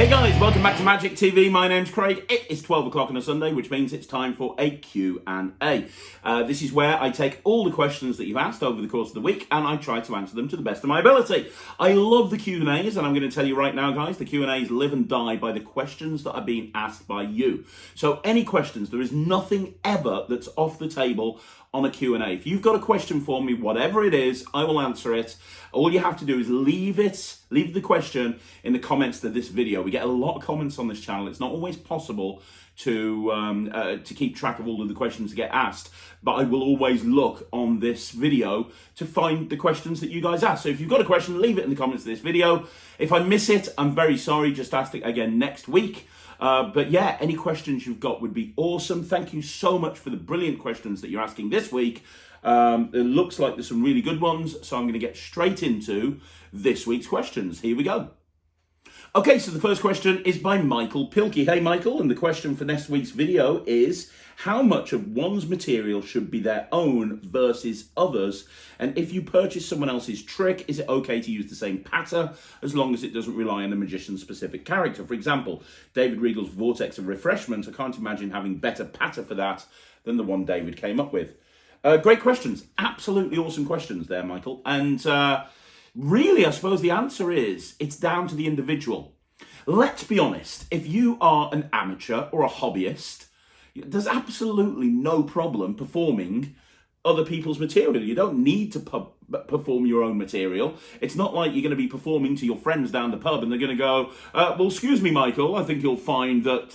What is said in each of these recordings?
Hey guys, welcome back to Magic TV. My name's Craig. It is 12 o'clock on a Sunday, which means it's time for a Q&A. This is where I take all the questions that you've asked over the course of the week and I try to answer them to the best of my ability. I love the Q&As, and I'm going to tell you right now, guys, the Q&As live and die by the questions that are being asked by you. So any questions, there is nothing ever that's off the table on a Q&A. If you've got a question for me, whatever it is, I will answer it. All you have to do is leave the question in the comments to this video. We get a lot of comments on this channel. It's not always possible to keep track of all of the questions that get asked, but I will always look on this video to find the questions that you guys ask. So if you've got a question, leave it in the comments of this video. If I miss it, I'm very sorry. Just ask it again next week. But yeah, any questions you've got would be awesome. Thank you so much for the brilliant questions that you're asking this week. It looks like there's some really good ones, so I'm going to get straight into this week's questions. Here we go. Okay, so the first question is by Michael Pilkey. Hey, Michael, and the question for next week's video is, how much of one's material should be their own versus others? And if you purchase someone else's trick, is it okay to use the same patter as long as it doesn't rely on the magician's specific character? For example, David Regal's Vortex of Refreshment, I can't imagine having better patter for that than the one David came up with. Great questions. Absolutely awesome questions there, Michael. And really, I suppose the answer is it's down to the individual. Let's be honest. If you are an amateur or a hobbyist, there's absolutely no problem performing other people's material. You don't need to perform your own material. It's not like you're going to be performing to your friends down the pub and they're going to go, well, excuse me, Michael, I think you'll find that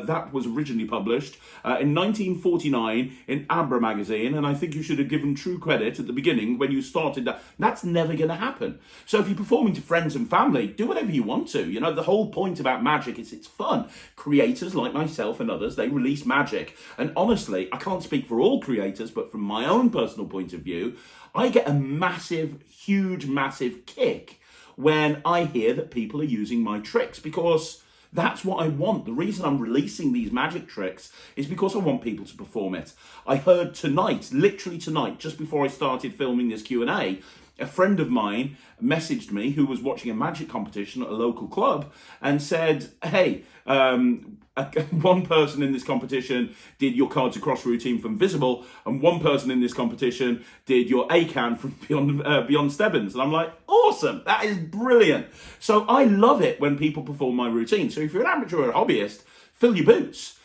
that was originally published in 1949 in Abra magazine, and I think you should have given true credit at the beginning when you started that. That's never going to happen. So if you're performing to friends and family, do whatever you want to. You know, the whole point about magic is it's fun. Creators like myself and others, they release magic. And honestly, I can't speak for all creators, but from my own personal point of view, I get a massive kick when I hear that people are using my tricks, because that's what I want. The reason I'm releasing these magic tricks is because I want people to perform it. I heard tonight, literally tonight, just before I started filming this Q&A, a friend of mine messaged me who was watching a magic competition at a local club and said, hey, one person in this competition did your cards across routine from Visible, and one person in this competition did your ACAN from Beyond Stebbins. And I'm like, awesome, that is brilliant. So I love it when people perform my routine. So if you're an amateur or a hobbyist, fill your boots.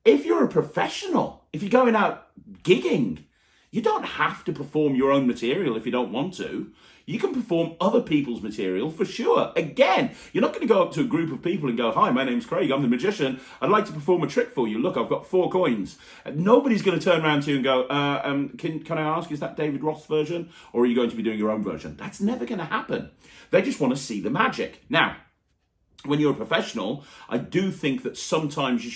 If you're a professional, if you're going out gigging, you don't have to perform your own material if you don't want to. You can perform other people's material for sure. Again, you're not going to go up to a group of people and go, hi, my name's Craig, I'm the magician. I'd like to perform a trick for you. Look, I've got 4 coins. Nobody's going to turn around to you and go, can I ask, is that David Roth's version? Or are you going to be doing your own version? That's never going to happen. They just want to see the magic. Now, when you're a professional, I do think that sometimes you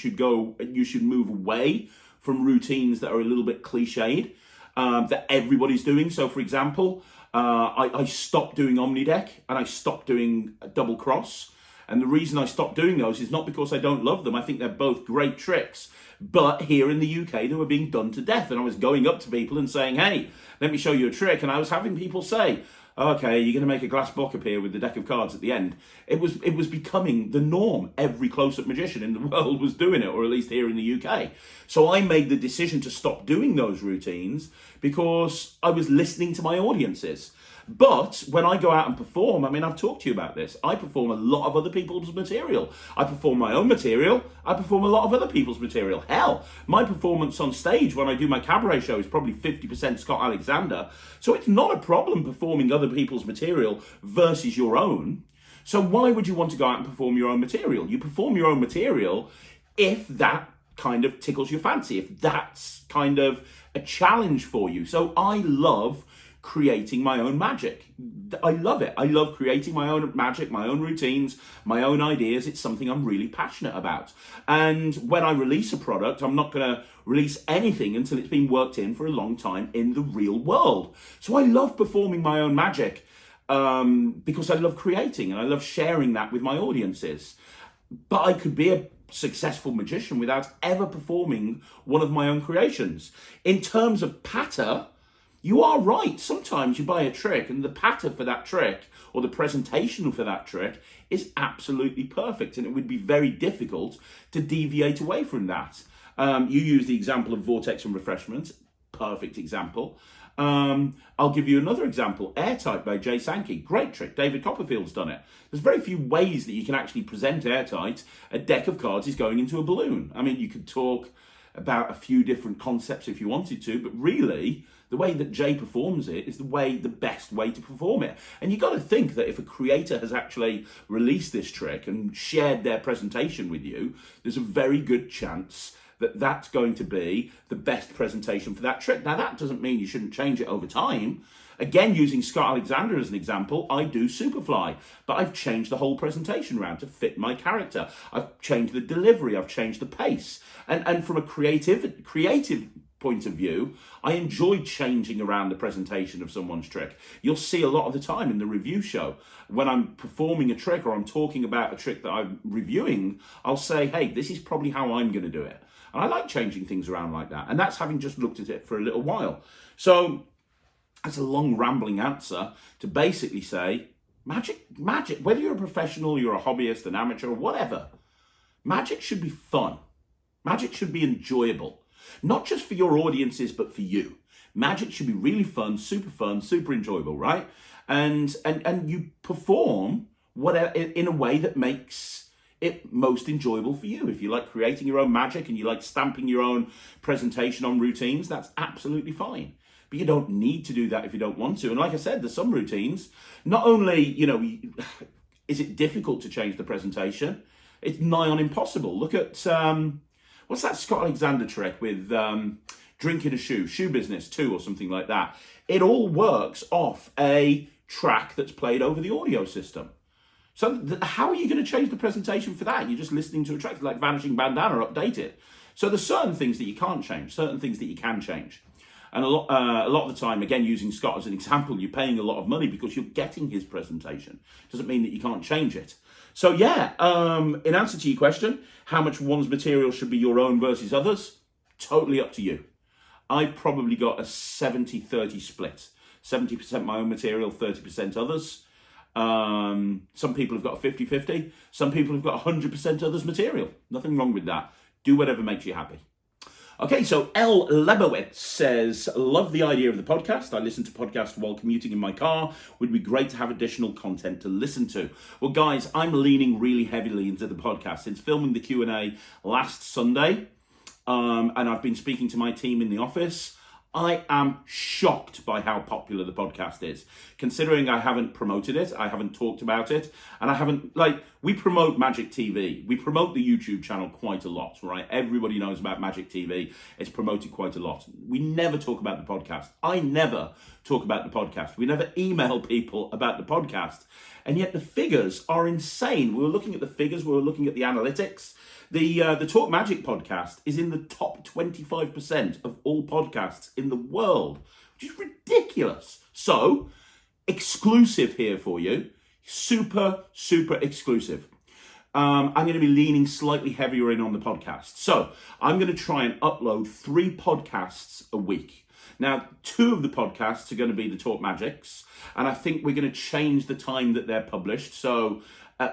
should move away from routines that are a little bit cliched. That everybody's doing. So, for example, I stopped doing Omnideck and I stopped doing Double Cross. And the reason I stopped doing those is not because I don't love them. I think they're both great tricks. But here in the UK, they were being done to death. And I was going up to people and saying, hey, let me show you a trick. And I was having people say, okay, you're going to make a glass block appear with the deck of cards at the end. It was becoming the norm. Every close-up magician in the world was doing it, or at least here in the UK. So I made the decision to stop doing those routines because I was listening to my audiences. But when I go out and perform, I mean, I've talked to you about this. I perform a lot of other people's material. I perform my own material. I perform a lot of other people's material. Hell, my performance on stage when I do my cabaret show is probably 50% Scott Alexander. So it's not a problem performing other people's material versus your own. So why would you want to go out and perform your own material? You perform your own material if that kind of tickles your fancy, if that's kind of a challenge for you. So I love creating my own magic. I love it. I love creating my own magic, my own routines, my own ideas. It's something I'm really passionate about. And when I release a product, I'm not going to release anything until it's been worked in for a long time in the real world. So I love performing my own magic because I love creating and I love sharing that with my audiences. But I could be a successful magician without ever performing one of my own creations. In terms of patter, you are right. Sometimes you buy a trick and the patter for that trick or the presentation for that trick is absolutely perfect, and it would be very difficult to deviate away from that. You use the example of Vortex and Refreshment, perfect example. I'll give you another example, Airtight by Jay Sankey, great trick. David Copperfield's done it. There's very few ways that you can actually present Airtight. A deck of cards is going into a balloon. I mean, you could talk about a few different concepts if you wanted to, but really, the way that Jay performs it is the best way to perform it. And you've got to think that if a creator has actually released this trick and shared their presentation with you, there's a very good chance that that's going to be the best presentation for that trick. Now, that doesn't mean you shouldn't change it over time. Again, using Scott Alexander as an example, I do Superfly, but I've changed the whole presentation around to fit my character. I've changed the delivery, I've changed the pace. And from a creative point of view, I enjoy changing around the presentation of someone's trick. You'll see a lot of the time in the review show, when I'm performing a trick or I'm talking about a trick that I'm reviewing, I'll say, hey, this is probably how I'm going to do it. And I like changing things around like that. And that's having just looked at it for a little while. So that's a long rambling answer to basically say, magic, whether you're a professional, you're a hobbyist, an amateur, or whatever, magic should be fun. Magic should be enjoyable. Not just for your audiences, but for you. Magic should be really fun, super enjoyable, right? And you perform whatever in a way that makes it most enjoyable for you. If you like creating your own magic and you like stamping your own presentation on routines, that's absolutely fine. But you don't need to do that if you don't want to. And like I said, there's some routines, not only, is it difficult to change the presentation, it's nigh on impossible. Look at, what's that Scott Alexander trick with drinking a shoe business 2 or something like that. It all works off a track that's played over the audio system. So how are you going to change the presentation for that? You're just listening to a track like Vanishing Bandana, update it. So there's certain things that you can't change, certain things that you can change. And a lot of the time, again, using Scott as an example, you're paying a lot of money because you're getting his presentation. Doesn't mean that you can't change it. So yeah, in answer to your question, how much one's material should be your own versus others, totally up to you. I've probably got a 70-30 split. 70% my own material, 30% others. Some people have got a 50-50. Some people have got 100% others material. Nothing wrong with that. Do whatever makes you happy. Okay, so L. Lebowitz says, love the idea of the podcast. I listen to podcasts while commuting in my car. Would be great to have additional content to listen to. Well, guys, I'm leaning really heavily into the podcast. Since filming the Q&A last Sunday, and I've been speaking to my team in the office, I am shocked by how popular the podcast is. Considering I haven't promoted it, I haven't talked about it, and I haven't, we promote Magic TV. We promote the YouTube channel quite a lot, right? Everybody knows about Magic TV. It's promoted quite a lot. We never talk about the podcast. I never talk about the podcast. We never email people about the podcast. And yet the figures are insane. We were looking at the figures. We were looking at the analytics. The Talk Magic podcast is in the top 25% of all podcasts in the world, which is ridiculous. So, exclusive here for you. Super exclusive. I'm going to be leaning slightly heavier in on the podcast. So, I'm going to try and upload 3 podcasts a week. Now, 2 of the podcasts are going to be the Talk Magics, and I think we're going to change the time that they're published. So,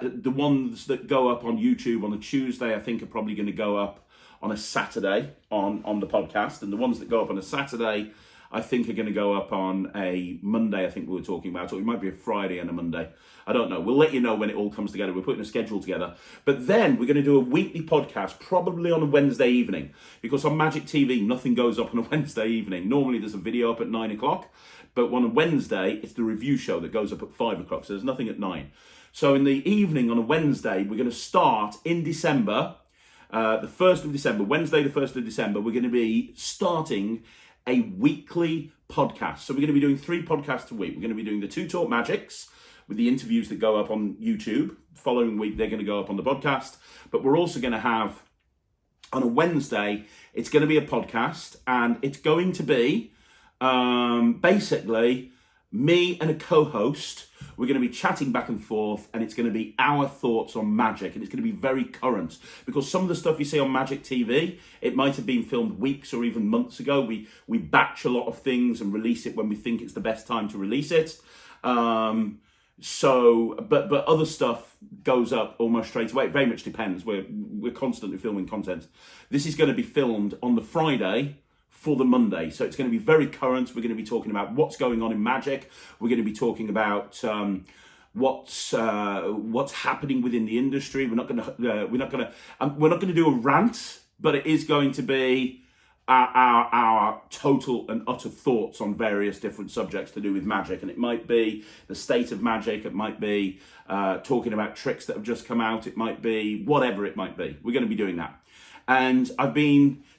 the ones that go up on YouTube on a Tuesday, I think, are probably going to go up on a Saturday on the podcast. And the ones that go up on a Saturday, I think, are going to go up on a Monday, I think we were talking about. Or it might be a Friday and a Monday. I don't know. We'll let you know when it all comes together. We're putting a schedule together. But then we're going to do a weekly podcast, probably on a Wednesday evening. Because on Magic TV, nothing goes up on a Wednesday evening. Normally there's a video up at 9 o'clock. But on a Wednesday, it's the review show that goes up at 5 o'clock. So there's nothing at 9. So in the evening on a Wednesday, we're going to start in December, the 1st of December, Wednesday the 1st of December, we're going to be starting a weekly podcast. So we're going to be doing 3 podcasts a week. We're going to be doing the 2 Talk Magics with the interviews that go up on YouTube. The following week, they're going to go up on the podcast. But we're also going to have, on a Wednesday, it's going to be a podcast, and it's going to be basically me and a co-host We're going to be chatting back and forth, and it's going to be our thoughts on magic, and it's going to be very current, because some of the stuff you see on Magic TV, it might have been filmed weeks or even months ago. We batch a lot of things and release it when we think it's the best time to release it. But other stuff goes up almost straight away. It very much depends. We're constantly filming content. This is going to be filmed on the Friday for the Monday, so it's going to be very current. We're going to be talking about what's going on in Magic. We're going to be talking about what's happening within the industry. We're not going to do a rant, but it is going to be our total and utter thoughts on various different subjects to do with Magic. And it might be the state of Magic, it might be talking about tricks that have just come out, it might be whatever it might be. We're going to be doing that. And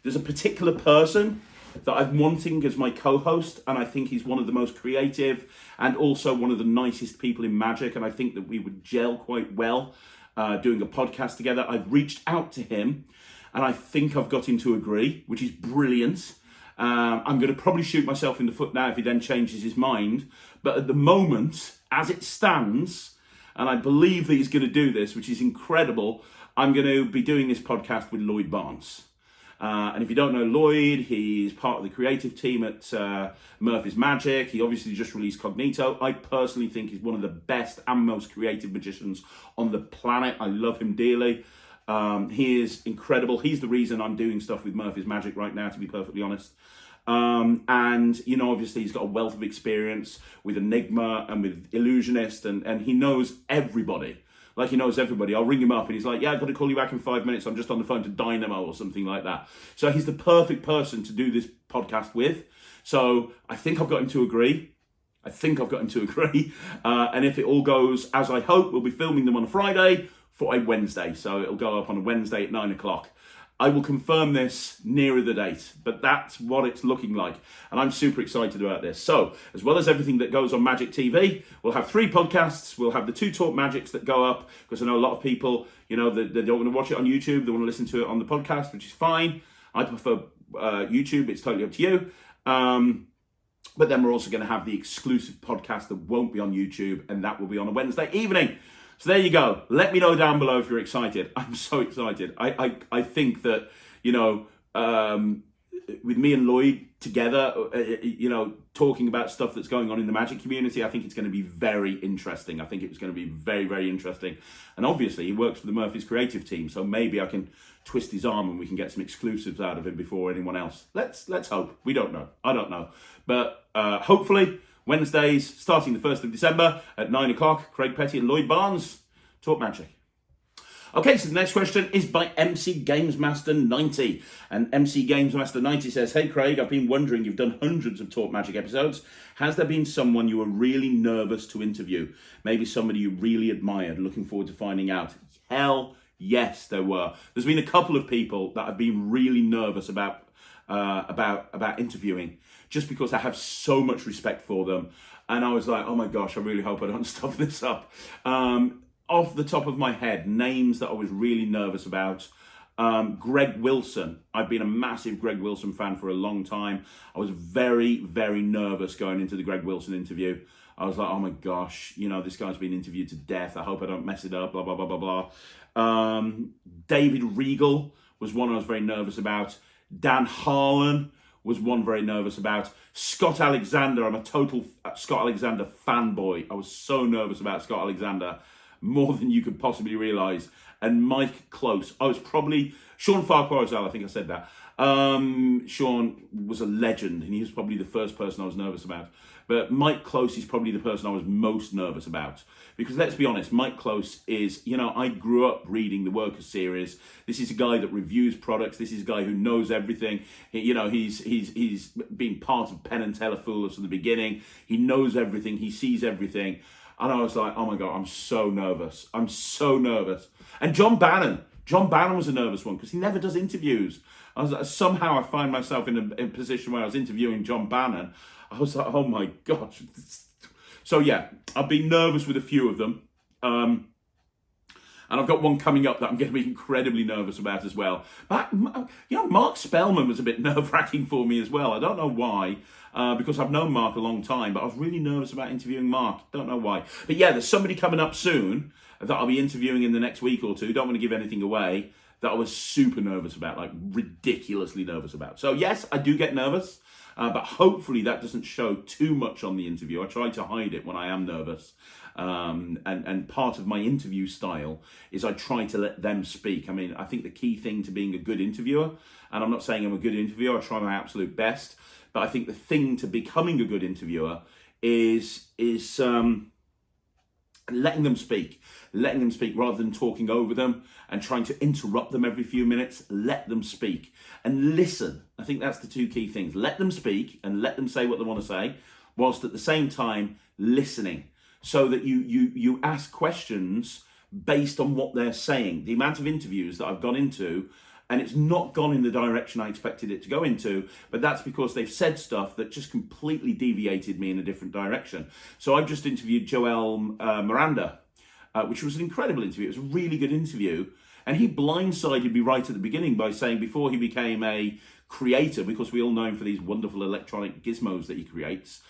there's a particular person that I'm wanting as my co-host, and I think he's one of the most creative and also one of the nicest people in Magic, and I think that we would gel quite well doing a podcast together. I've reached out to him, and I think I've got him to agree, which is brilliant. I'm going to probably shoot myself in the foot now if he then changes his mind. But at the moment, as it stands, and I believe that he's going to do this, which is incredible, I'm going to be doing this podcast with Lloyd Barnes. And if you don't know Lloyd, he's part of the creative team at Murphy's Magic. He obviously just released Cognito. I personally think he's one of the best and most creative magicians on the planet. I love him dearly. He is incredible. He's the reason I'm doing stuff with Murphy's Magic right now, to be perfectly honest. And, you know, obviously he's got a wealth of experience with Enigma and with Illusionist, and he knows everybody. Like, he knows everybody. I'll ring him up and he's like, yeah, I've got to call you back in 5 minutes. I'm just on the phone to Dynamo or something like that. So he's the perfect person to do this podcast with. So I think I've got him to agree. And if it all goes as I hope, we'll be filming them on a Friday for a Wednesday. So it'll go up on a Wednesday at 9 o'clock. I will confirm this nearer the date, but that's what it's looking like. And I'm super excited about this. So, as well as everything that goes on Magic TV, we'll have 3 podcasts. We'll have the 2 Talk Magics that go up, because I know a lot of people, you know, they don't want to watch it on YouTube. They want to listen to it on the podcast, which is fine. I prefer YouTube. It's totally up to you. But then we're also going to have the exclusive podcast that won't be on YouTube, and that will be on a Wednesday evening. So there you go. Let me know down below if you're excited. I'm so excited. I think that, you know, with me and Lloyd together, you know, talking about stuff that's going on in the Magic community, I think it's going to be very interesting. I think it's going to be very, very interesting. And obviously, he works for the Murphy's creative team, so maybe I can twist his arm and we can get some exclusives out of him before anyone else. Let's hope. We don't know. I don't know. But hopefully, Wednesdays, starting the 1st of December at 9 o'clock, Craig Petty and Lloyd Barnes talk Magic. Okay, so the next question is by MC Gamesmaster 90. And MC Gamesmaster 90 says, hey Craig, I've been wondering, you've done hundreds of Talk Magic episodes. Has there been someone you were really nervous to interview? Maybe somebody you really admired? Looking forward to finding out. Hell yes, there were. There's been a couple of people that I've been really nervous about interviewing, just because I have so much respect for them. And I was like, oh my gosh, I really hope I don't stuff this up. Off the top of my head, names that I was really nervous about. Greg Wilson. I've been a massive Greg Wilson fan for a long time. I was very, very nervous going into the Greg Wilson interview. I was like, oh my gosh, you know, this guy's been interviewed to death. I hope I don't mess it up, blah, blah, blah, blah, blah. David Regal was one I was very nervous about. Dan Harlan was one very nervous about. Scott Alexander, I'm a total Scott Alexander fanboy. I was so nervous about Scott Alexander, more than you could possibly realise. And Mike Close, I was probably, Sean Farquhar as well, I think I said that. Sean was a legend, and he was probably the first person I was nervous about. But Mike Close is probably the person I was most nervous about. Because let's be honest, Mike Close is, you know, I grew up reading the Workers series. This is a guy that reviews products. This is a guy who knows everything. He's been part of Penn and Teller Fool from the beginning. He knows everything. He sees everything. And I was like, oh my God, I'm so nervous. I'm so nervous. And John Bannon was a nervous one because he never does interviews. I was like, somehow I find myself in a position where I was interviewing John Bannon. I was like, oh my gosh. So yeah, I've been nervous with a few of them. And I've got one coming up that I'm going to be incredibly nervous about as well. But, Mark Spellman was a bit nerve-wracking for me as well. I don't know why, because I've known Mark a long time, but I was really nervous about interviewing Mark. Don't know why. But yeah, there's somebody coming up soon that I'll be interviewing in the next week or two. Don't want to give anything away, that I was super nervous about, like ridiculously nervous about. So yes, I do get nervous, but hopefully that doesn't show too much on the interview. I try to hide it when I am nervous. And part of my interview style is I try to let them speak. I mean, I think the key thing to being a good interviewer, and I'm not saying I'm a good interviewer, I try my absolute best, but I think the thing to becoming a good interviewer is letting them speak rather than talking over them and trying to interrupt them every few minutes. Let them speak and listen. I think that's the two key things. Let them speak and let them say what they want to say, whilst at the same time listening, so that you ask questions based on what they're saying. The amount of interviews that I've gone into, and it's not gone in the direction I expected it to go into, but that's because they've said stuff that just completely deviated me in a different direction. So I've just interviewed Joel Miranda, which was an incredible interview. It was a really good interview. And he blindsided me right at the beginning by saying before he became a creator, because we all know him for these wonderful electronic gizmos that he creates,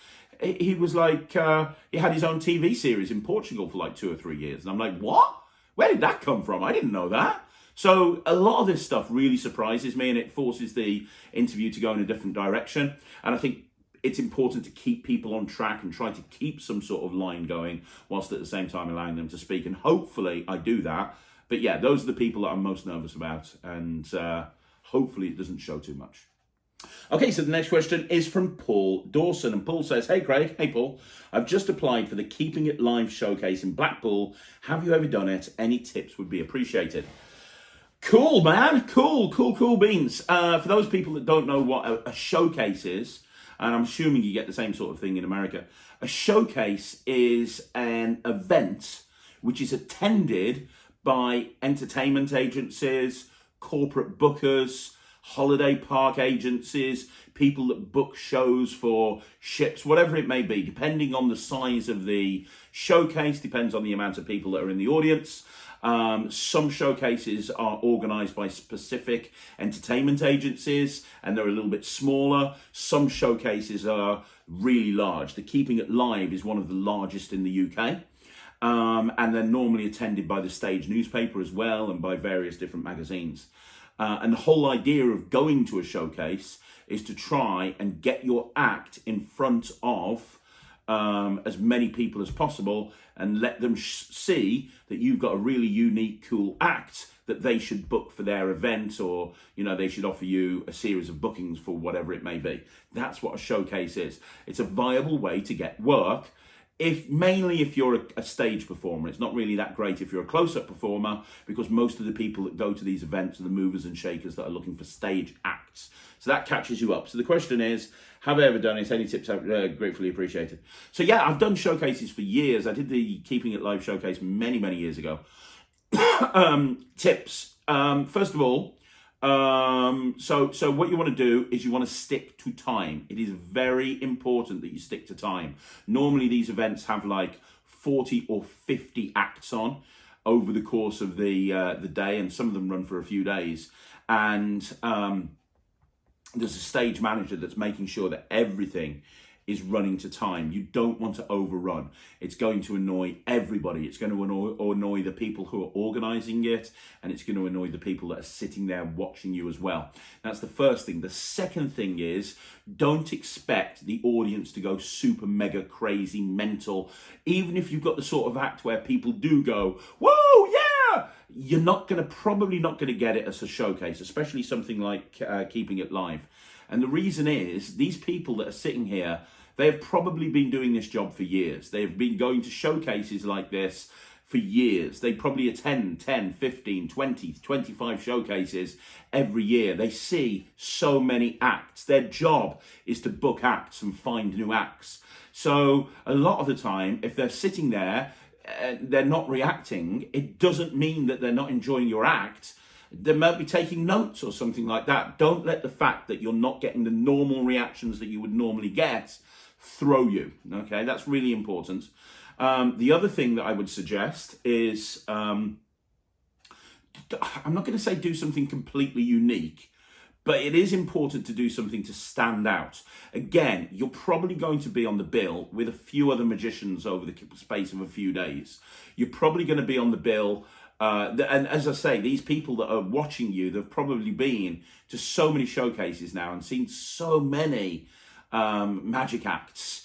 he was like, he had his own TV series in Portugal for like 2 or 3 years. And I'm like, what? Where did that come from? I didn't know that. So a lot of this stuff really surprises me, and it forces the interview to go in a different direction. And I think it's important to keep people on track and try to keep some sort of line going, whilst at the same time allowing them to speak. And hopefully I do that. But yeah, those are the people that I'm most nervous about. And hopefully it doesn't show too much. Okay, so the next question is from Paul Dawson. And Paul says, hey Craig, hey Paul, I've just applied for the Keeping It Live showcase in Blackpool. Have you ever done it? Any tips would be appreciated. Cool, man. Cool beans. For those people that don't know what a showcase is, and I'm assuming you get the same sort of thing in America, a showcase is an event which is attended by entertainment agencies, corporate bookers, holiday park agencies, people that book shows for ships, whatever it may be, depending on the size of the showcase, depends on the amount of people that are in the audience. Some showcases are organised by specific entertainment agencies and they're a little bit smaller. Some showcases are really large. The Keeping It Live is one of the largest in the UK. And they're normally attended by the Stage newspaper as well and by various different magazines. And the whole idea of going to a showcase is to try and get your act in front of as many people as possible and let them see that you've got a really unique, cool act that they should book for their event, or, they should offer you a series of bookings for whatever it may be. That's what a showcase is. It's a viable way to get work. Mainly if you're a stage performer. It's not really that great if you're a close-up performer, because most of the people that go to these events are the movers and shakers that are looking for stage acts. So that catches you up. So the question is, have I ever done it? Any tips? Gratefully appreciated. So yeah, I've done showcases for years. I did the Keeping It Live showcase many, many years ago. Tips. First of all, so what you want to do is you want to stick to time. It is very important that you stick to time. Normally these events have like 40 or 50 acts on over the course of the day, and some of them run for a few days. And there's a stage manager that's making sure that everything is running to time. You don't want to overrun. It's going to annoy everybody. It's going to annoy the people who are organising it, and it's going to annoy the people that are sitting there watching you as well. That's the first thing. The second thing is, don't expect the audience to go super mega crazy mental. Even if you've got the sort of act where people do go, whoa, yeah, you're probably not going to get it as a showcase, especially something like Keeping It Live. And the reason is, these people that are sitting here, they have probably been doing this job for years. They've been going to showcases like this for years. They probably attend 10, 15, 20, 25 showcases every year. They see so many acts. Their job is to book acts and find new acts. So a lot of the time, if they're sitting there, they're not reacting, it doesn't mean that they're not enjoying your act. They might be taking notes or something like that. Don't let the fact that you're not getting the normal reactions that you would normally get throw you. Okay, that's really important. The other thing that I would suggest is I'm not going to say do something completely unique, but it is important to do something to stand out. Again, you're probably going to be on the bill with a few other magicians over the space of a few days. You're probably going to be on the bill. And as I say, these people that are watching you, they've probably been to so many showcases now and seen so many magic acts.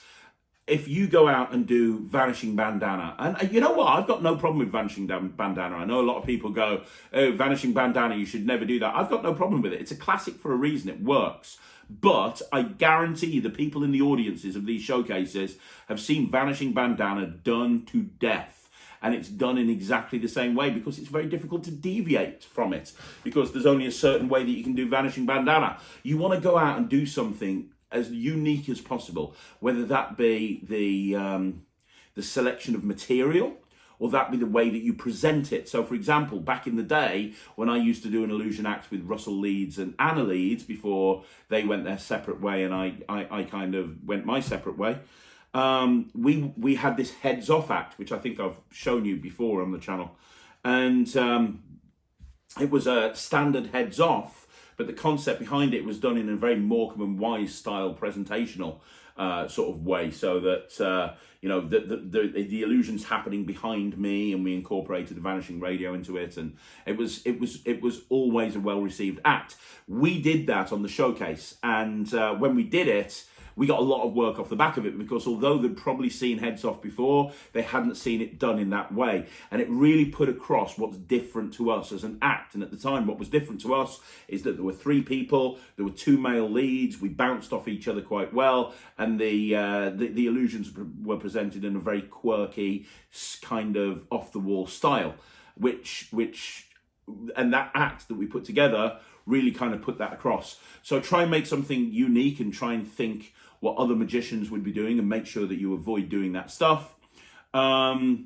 If you go out and do Vanishing Bandana, and you know what, I've got no problem with Vanishing Bandana. I know a lot of people go, oh, Vanishing Bandana, you should never do that. I've got no problem with it. It's a classic for a reason. It works. But I guarantee you the people in the audiences of these showcases have seen Vanishing Bandana done to death. And it's done in exactly the same way because it's very difficult to deviate from it because there's only a certain way that you can do Vanishing Bandana. You want to go out and do something as unique as possible, whether that be the selection of material or that be the way that you present it. So, for example, back in the day, when I used to do an illusion act with Russell Leeds and Anna Leeds before they went their separate way and I kind of went my separate way, we had this heads off act, which I think I've shown you before on the channel. And it was a standard heads off, but the concept behind it was done in a very Morecambe and Wise style presentational sort of way, so that you know the illusions happening behind me, and we incorporated the vanishing radio into it, and it was always a well received act. We did that on the showcase, and when we did it, we got a lot of work off the back of it because although they'd probably seen heads off before, they hadn't seen it done in that way. And it really put across what's different to us as an act. And at the time, what was different to us is that there were 3 people, there were 2 male leads, we bounced off each other quite well, and the illusions were presented in a very quirky, kind of off-the-wall style, and that act that we put together really kind of put that across. So try and make something unique and try and think what other magicians would be doing and make sure that you avoid doing that stuff. What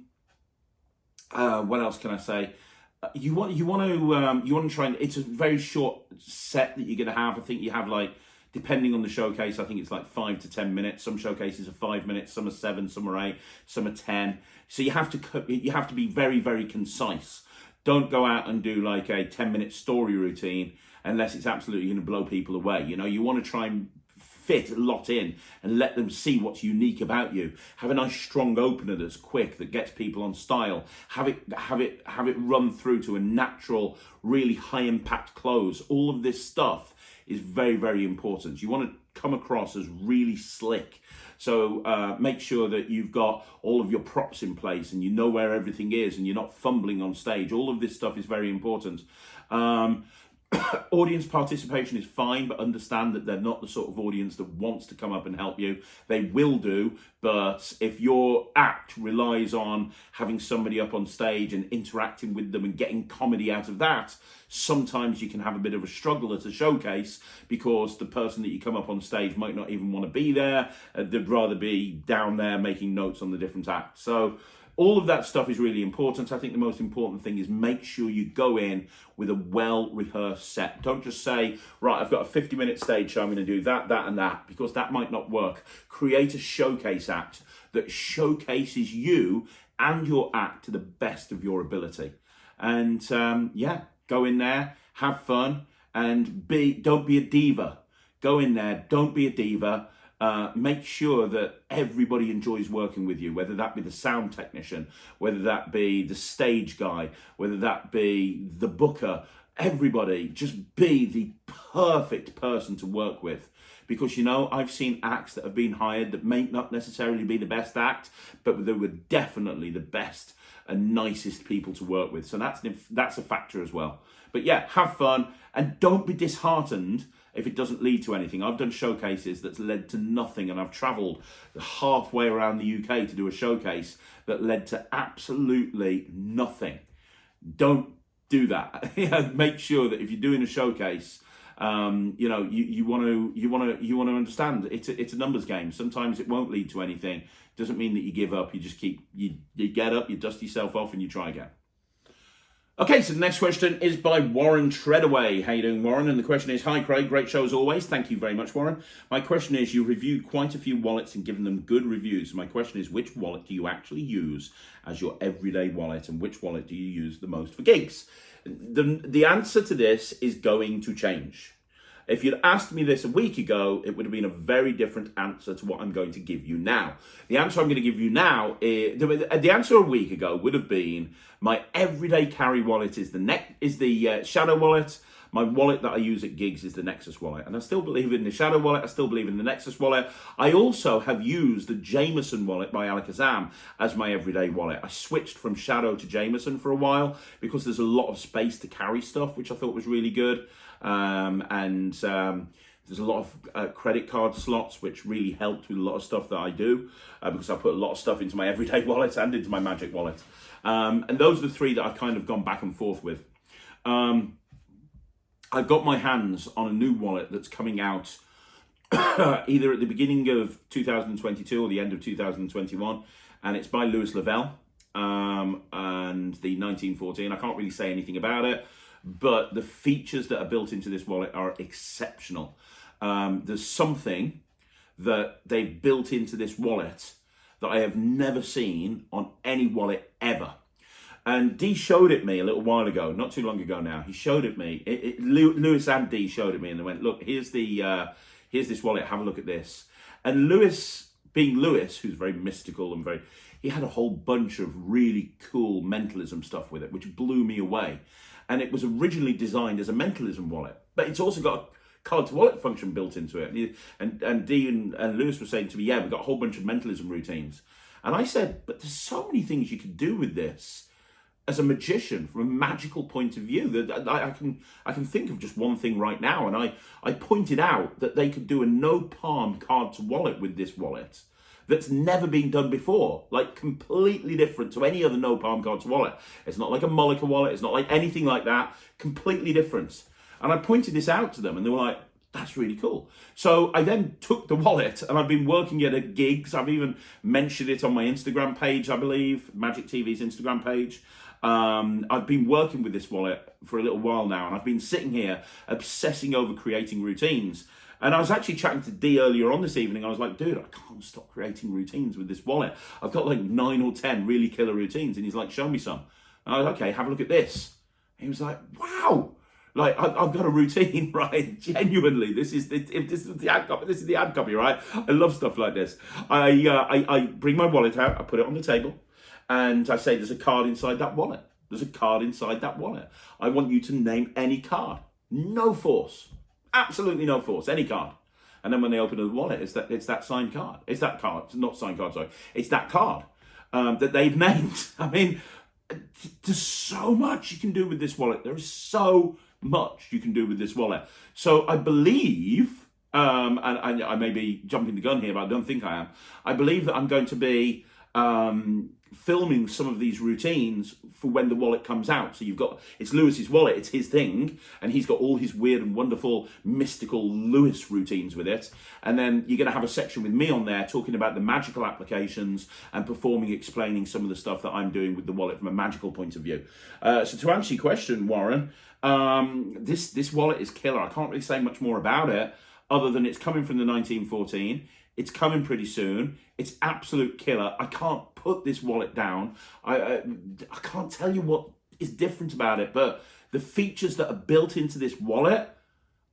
else can I say? You want to try and, it's a very short set that you're going to have. I think you have, like, depending on the showcase, I think it's like 5 to 10 minutes. Some showcases are 5 minutes, some are 7, some are 8, some are 10. So you have to be very, very concise. Don't go out and do like a 10-minute story routine unless it's absolutely going to blow people away. You know, you want to try and fit a lot in and let them see what's unique about you. Have a nice strong opener that's quick, that gets people on style. Have it run through to a natural, really high impact close. All of this stuff is very, very important. You want to come across as really slick. So make sure that you've got all of your props in place and you know where everything is and you're not fumbling on stage. All of this stuff is very important. Audience participation is fine, but understand that they're not the sort of audience that wants to come up and help you. They will do, but if your act relies on having somebody up on stage and interacting with them and getting comedy out of that, sometimes you can have a bit of a struggle at a showcase because the person that you come up on stage might not even want to be there. They'd rather be down there making notes on the different acts. So all of that stuff is really important. I think the most important thing is make sure you go in with a well-rehearsed set. Don't just say, right, I've got a 50-minute stage show, I'm going to do that, that, and that, because that might not work. Create a showcase act that showcases you and your act to the best of your ability. And yeah, go in there, have fun, and don't be a diva. Go in there, don't be a diva. Make sure that everybody enjoys working with you, whether that be the sound technician, whether that be the stage guy, whether that be the booker. Everybody, just be the perfect person to work with. Because, you know, I've seen acts that have been hired that may not necessarily be the best act, but they were definitely the best and nicest people to work with. So that's a factor as well. But yeah, have fun and don't be disheartened if it doesn't lead to anything. I've done showcases that's led to nothing, and I've travelled halfway around the UK to do a showcase that led to absolutely nothing. Don't do that. Make sure that if you're doing a showcase, you know, you want to understand it's a numbers game. Sometimes it won't lead to anything. Doesn't mean that you give up. You just you get up, you dust yourself off, and you try again. Okay, so the next question is by Warren Treadaway. How you doing, Warren? And the question is, hi, Craig. Great show as always. Thank you very much, Warren. My question is, you reviewed quite a few wallets and given them good reviews. My question is, which wallet do you actually use as your everyday wallet, and which wallet do you use the most for gigs? The answer to this is going to change. If you'd asked me this a week ago, it would have been a very different answer to what I'm going to give you now. The answer I'm going to give you now is, the answer a week ago would have been, my everyday carry wallet is the Shadow wallet. My wallet that I use at gigs is the Nexus wallet. And I still believe in the Shadow wallet. I still believe in the Nexus wallet. I also have used the Jameson wallet by Alakazam as my everyday wallet. I switched from Shadow to Jameson for a while because there's a lot of space to carry stuff, which I thought was really good. There's a lot of credit card slots, which really helped with a lot of stuff that I do, because I put a lot of stuff into my everyday wallet and into my Magic wallet. And those are the three that I've kind of gone back and forth with. I've got my hands on a new wallet that's coming out either at the beginning of 2022 or the end of 2021, and it's by Louis Lavelle and the 1914. I can't really say anything about it, but the features that are built into this wallet are exceptional. There's something that they've built into this wallet that I have never seen on any wallet ever. And Dee showed it me a little while ago, not too long ago now. He showed it me. Lewis and Dee showed it me, and they went, "Look, here's this wallet. Have a look at this." And Lewis, being Lewis, who's very mystical and he had a whole bunch of really cool mentalism stuff with it, which blew me away. And it was originally designed as a mentalism wallet, but it's also got a card to wallet function built into it. And Dee and Lewis were saying to me, "Yeah, we've got a whole bunch of mentalism routines." And I said, "But there's so many things you could do with this as a magician from a magical point of view that I can think of just one thing right now." And I pointed out that they could do a no palm card to wallet with this wallet that's never been done before, like completely different to any other no palm card to wallet. It's not like a Mullica wallet. It's not like anything like that. Completely different. And I pointed this out to them, and they were like, "That's really cool." So I then took the wallet, and I've been working it at gigs. I've even mentioned it on my Instagram page, I believe, Magic TV's Instagram page. I've been working with this wallet for a little while now, and I've been sitting here obsessing over creating routines. And I was actually chatting to Dee earlier on this evening. I was like, "Dude, I can't stop creating routines with this wallet. I've got like 9 or 10 really killer routines." And he's like, "Show me some." And I was like, "Okay, have a look at this." And he was like, "Wow. Like, I've got a routine, right? Genuinely, this is the ad copy. This is the ad copy, right? I love stuff like this. I bring my wallet out, I put it on the table, and I say, there's a card inside that wallet. There's a card inside that wallet. I want you to name any card. No force. Absolutely no force. Any card." And then when they open the wallet, it's that signed card. It's that card. It's not signed card, sorry. It's that card that they've named. I mean, there's so much you can do with this wallet. There is so much you can do with this wallet. So I believe, and I may be jumping the gun here, but I don't think I am. I believe that I'm going to be filming some of these routines for when the wallet comes out. So it's Lewis's wallet, it's his thing, and he's got all his weird and wonderful mystical Lewis routines with it. And then you're going to have a section with me on there talking about the magical applications and explaining some of the stuff that I'm doing with the wallet from a magical point of view. So to answer your question, Warren, this wallet is killer. I can't really say much more about it other than it's coming from the 1914. It's coming pretty soon. It's absolute killer. I can't put this wallet down. I can't tell you what is different about it, but the features that are built into this wallet,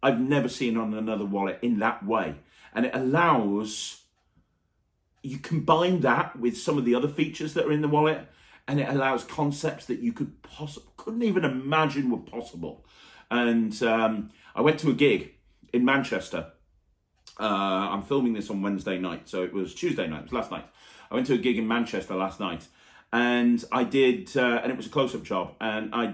I've never seen on another wallet in that way. And it allows, you combine that with some of the other features that are in the wallet, and it allows concepts that you couldn't even imagine were possible. And I went to a gig in Manchester. I'm filming this on Wednesday night, so it was Tuesday night, it was last night. I went to a gig in Manchester last night, and I did, and it was a close-up job, and I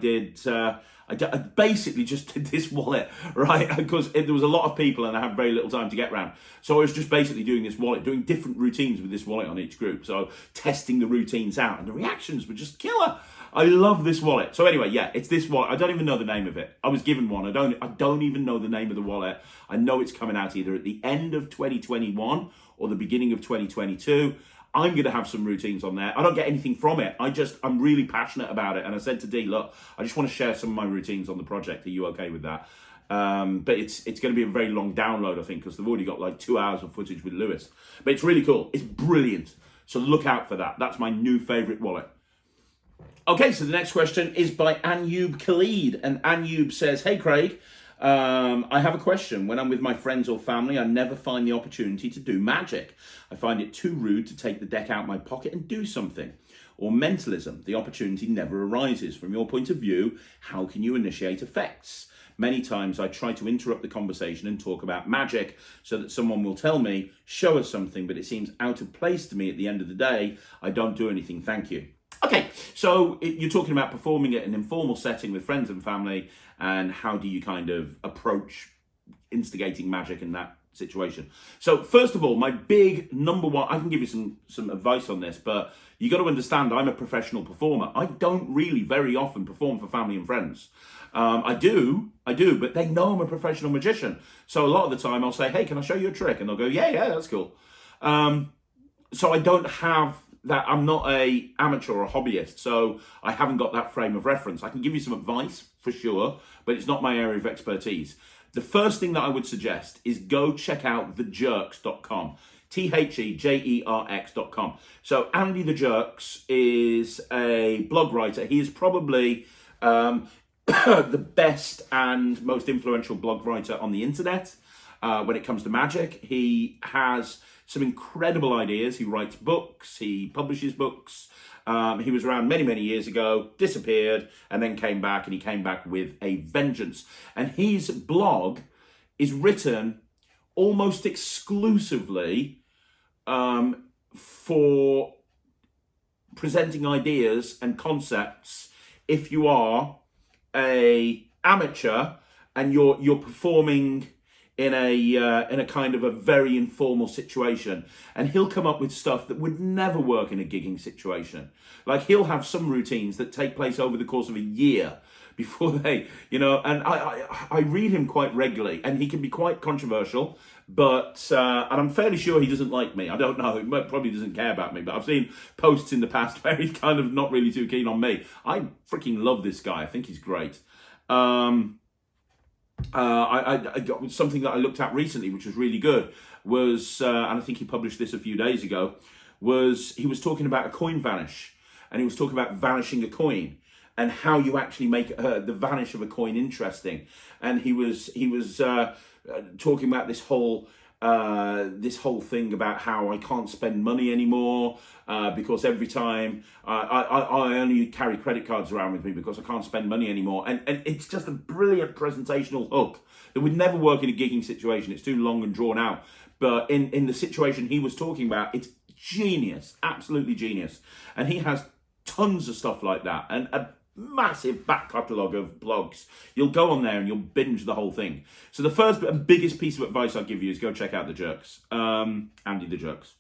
basically just did this wallet, right? Because there was a lot of people and I had very little time to get around. So I was just basically doing this wallet, doing different routines with this wallet on each group. So testing the routines out, and the reactions were just killer. I love this wallet. So anyway, yeah, it's this wallet. I don't even know the name of it. I was given one. I don't even know the name of the wallet. I know it's coming out either at the end of 2021 or the beginning of 2022. I'm going to have some routines on there. I don't get anything from it. I'm really passionate about it. And I said to Dee, look, I just want to share some of my routines on the project. Are you okay with that? But it's going to be a very long download, I think, because they've already got like 2 hours of footage with Lewis. But it's really cool. It's brilliant. So look out for that. That's my new favourite wallet. Okay, so the next question is by Anyub Khalid. And Anyub says, hey, Craig, I have a question. When I'm with my friends or family, I never find the opportunity to do magic. I find it too rude to take the deck out of my pocket and do something. Or mentalism. The opportunity never arises. From your point of view, how can you initiate effects? Many times I try to interrupt the conversation and talk about magic so that someone will tell me, show us something, but it seems out of place to me at the end of the day. I don't do anything, thank you. Okay, so you're talking about performing at an informal setting with friends and family, and how do you kind of approach instigating magic in that situation? So first of all, my big number one, I can give you some advice on this, but you got to understand I'm a professional performer. I don't really very often perform for family and friends. I do, but they know I'm a professional magician. So a lot of the time I'll say, hey, can I show you a trick? And they'll go, yeah, that's cool. So I don't have that. I'm not a amateur or a hobbyist, so I haven't got that frame of reference. I can give you some advice for sure, but it's not my area of expertise. The first thing that I would suggest is go check out thejerks.com. TheJerks.com. So Andy the Jerks is a blog writer. He is probably the best and most influential blog writer on the internet when it comes to magic. He has some incredible ideas. He writes books, he publishes books. He was around many, many years ago, disappeared, and then came back, and he came back with a vengeance. And his blog is written almost exclusively for presenting ideas and concepts if you are a amateur and you're performing in a kind of a very informal situation, and he'll come up with stuff that would never work in a gigging situation. Like, he'll have some routines that take place over the course of a year before they, and I read him quite regularly, and he can be quite controversial, but and I'm fairly sure he doesn't like me. I don't know, he probably doesn't care about me, but I've seen posts in the past where he's kind of not really too keen on me. I freaking love this guy. I think he's great. I got something that I looked at recently, which was really good, was, and I think he published this a few days ago, was he was talking about a coin vanish, and he was talking about vanishing a coin and how you actually make the vanish of a coin interesting. And he was talking about this whole thing about how I can't spend money anymore because every time I only carry credit cards around with me because I can't spend money anymore. And it's just a brilliant presentational hook that would never work in a gigging situation. It's too long and drawn out. But in the situation he was talking about, it's genius, absolutely genius. And he has tons of stuff like that, and a massive back catalogue of blogs. You'll go on there and you'll binge the whole thing. So the first and biggest piece of advice I'll give you is go check out the Jerks, Andy the Jerks.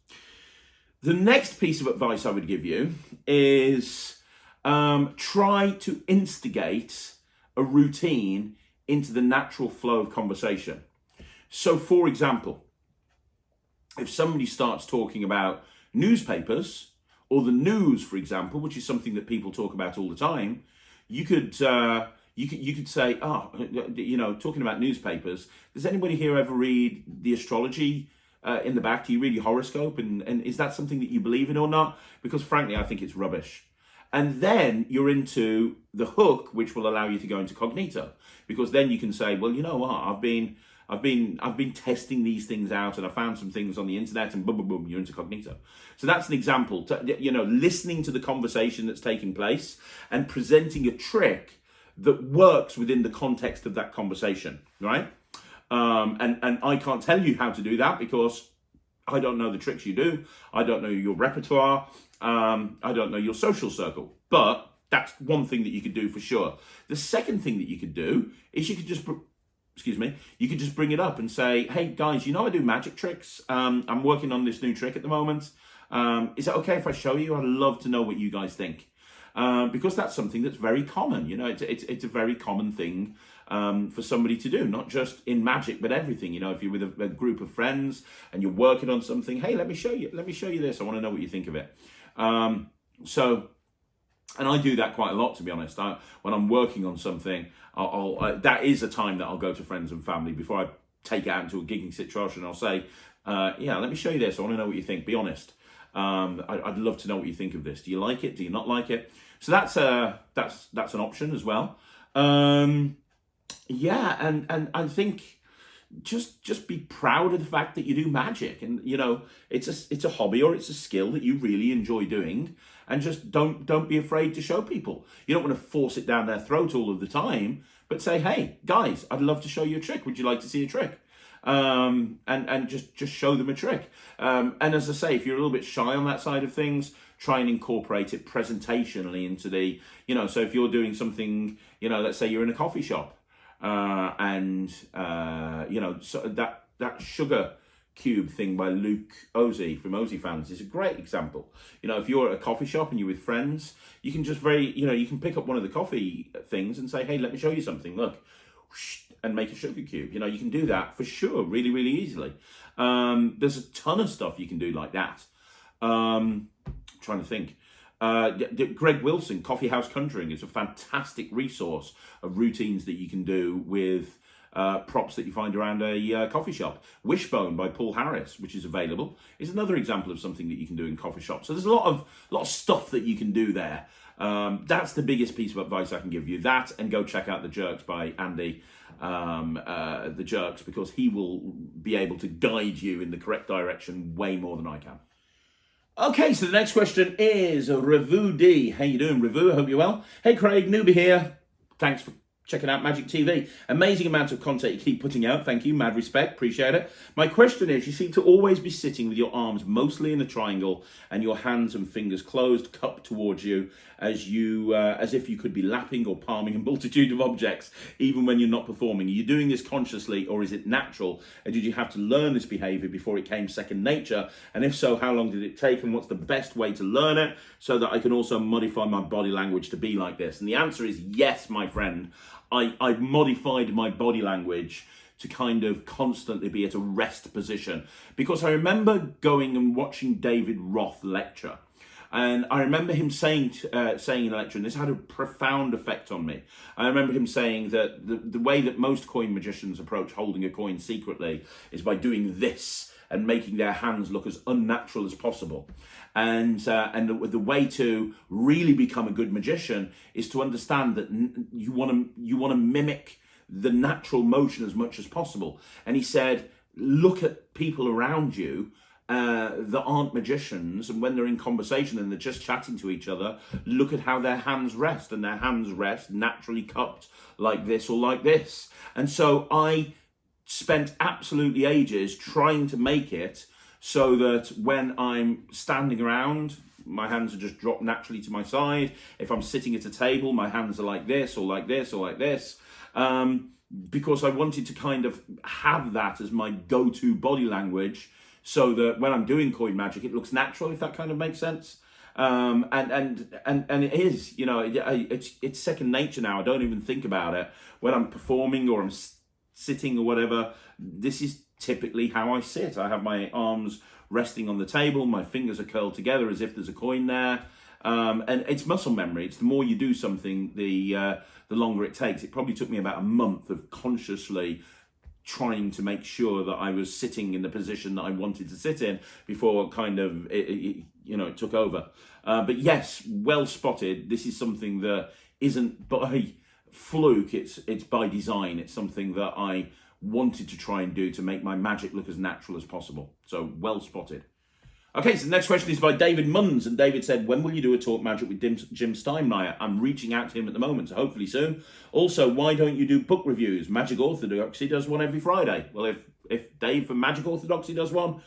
The next piece of advice I would give you is try to instigate a routine into the natural flow of conversation. So, for example, if somebody starts talking about newspapers, or the news, for example, which is something that people talk about all the time, you could say, talking about newspapers, does anybody here ever read the astrology in the back? Do you read your horoscope? And is that something that you believe in or not? Because frankly, I think it's rubbish. And then you're into the hook, which will allow you to go into cognito, because then you can say, well, you know what, I've been testing these things out, and I found some things on the internet, and boom, boom, boom, you're into cognito. So that's an example, listening to the conversation that's taking place and presenting a trick that works within the context of that conversation, right? And I can't tell you how to do that because I don't know the tricks you do. I don't know your repertoire. I don't know your social circle, but that's one thing that you could do for sure. The second thing that you could do is you could just bring it up and say, hey guys, I do magic tricks. I'm working on this new trick at the moment. Is it okay if I show you? I'd love to know what you guys think. because that's something that's very common. It's a very common thing for somebody to do, not just in magic, but everything. If you're with a group of friends and you're working on something, hey, let me show you this. I want to know what you think of it. And I do that quite a lot, to be honest. When I'm working on something, that is a time that I'll go to friends and family before I take it out into a gigging situation. I'll say, let me show you this. I want to know what you think. Be honest. I'd love to know what you think of this. Do you like it? Do you not like it? So that's an option as well. And I think just be proud of the fact that you do magic, and it's a hobby or it's a skill that you really enjoy doing, and just don't be afraid to show people. You don't want to force it down their throat all of the time, but say, hey guys, I'd love to show you a trick. Would you like to see a trick? And just show them a trick. And as I say, if you're a little bit shy on that side of things, try and incorporate it presentationally into the, so if you're doing something, let's say you're in a coffee shop, so that sugar cube thing by Luke Ozzy from Ozzy Fans is a great example. If you're at a coffee shop and you're with friends, you can just you can pick up one of the coffee things and say, hey, let me show you something, look, and make a sugar cube. You can do that for sure, really, really easily. There's a ton of stuff you can do like that. Trying to think. Greg Wilson, Coffee House Conjuring, is a fantastic resource of routines that you can do with props that you find around a coffee shop. Wishbone by Paul Harris, which is available, is another example of something that you can do in coffee shops. So there's a lot of stuff that you can do there. That's the biggest piece of advice I can give you. That, and go check out The Jerks by Andy, The Jerks, because he will be able to guide you in the correct direction way more than I can. Okay, so the next question is Revu D. How you doing, Revu? I hope you're well. Hey, Craig, newbie here. Thanks for checking out Magic TV. Amazing amount of content you keep putting out. Thank you. Mad respect. Appreciate it. My question is, you seem to always be sitting with your arms mostly in a triangle and your hands and fingers closed, cupped towards you, as if you could be lapping or palming a multitude of objects, even when you're not performing. Are you doing this consciously, or is it natural? And did you have to learn this behavior before it came second nature? And if so, how long did it take? And what's the best way to learn it so that I can also modify my body language to be like this? And the answer is yes, my friend. I've modified my body language to kind of constantly be at a rest position, because I remember going and watching David Roth lecture, and I remember him saying in a lecture, and this had a profound effect on me. I remember him saying that the way that most coin magicians approach holding a coin secretly is by doing this and making their hands look as unnatural as possible. And the way to really become a good magician is to understand that you want to mimic the natural motion as much as possible. And he said, look at people around you that aren't magicians, and when they're in conversation and they're just chatting to each other, look at how their hands rest, and their hands rest naturally cupped like this or like this. And so I spent absolutely ages trying to make it so that when I'm standing around, my hands are just dropped naturally to my side. If I'm sitting at a table, my hands are like this or like this or like this. Because I wanted to kind of have that as my go-to body language, so that when I'm doing coin magic, it looks natural, if that kind of makes sense. And it is, it's second nature now. I don't even think about it when I'm performing or I'm sitting or whatever. This is typically how I sit. I have my arms resting on the table, my fingers are curled together as if there's a coin there. And it's muscle memory. It's the more you do something, the longer it takes. It probably took me about a month of consciously trying to make sure that I was sitting in the position that I wanted to sit in before kind of it took over. But yes, well spotted. This is something that isn't by fluke. It's by design. It's something that I wanted to try and do to make my magic look as natural as possible. So well spotted. Okay, so the next question is by David Munns, and David said, when will you do a Talk Magic with Jim Steinmeier? I'm reaching out to him at the moment, so hopefully soon. Also, why don't you do book reviews? Magic Orthodoxy does one every Friday. Well, if Dave from Magic Orthodoxy does one,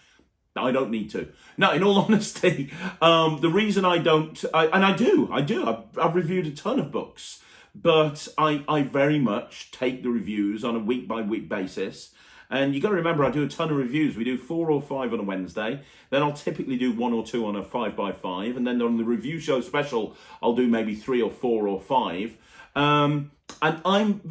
I don't need to. No, in all honesty, the reason I don't, I do. I've reviewed a ton of books, but I very much take the reviews on a week-by-week basis And you got to remember, I do a ton of reviews. We do 4 or 5 on a Wednesday. Then I'll typically do 1 or 2 on a 5x5. And then on the review show special, I'll do maybe 3 or 4 or 5. And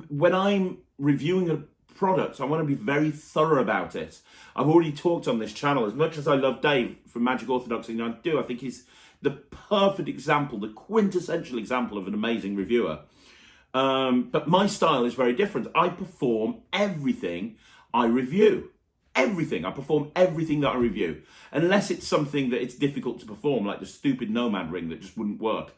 when I'm reviewing a product, I want to be very thorough about it. I've already talked on this channel, as much as I love Dave from Magic Orthodoxy, and I think he's the perfect example, the quintessential example of an amazing reviewer. But my style is very different. I perform everything I review. Everything. I perform everything that I review. Unless it's something that it's difficult to perform, like the stupid Nomad ring that just wouldn't work.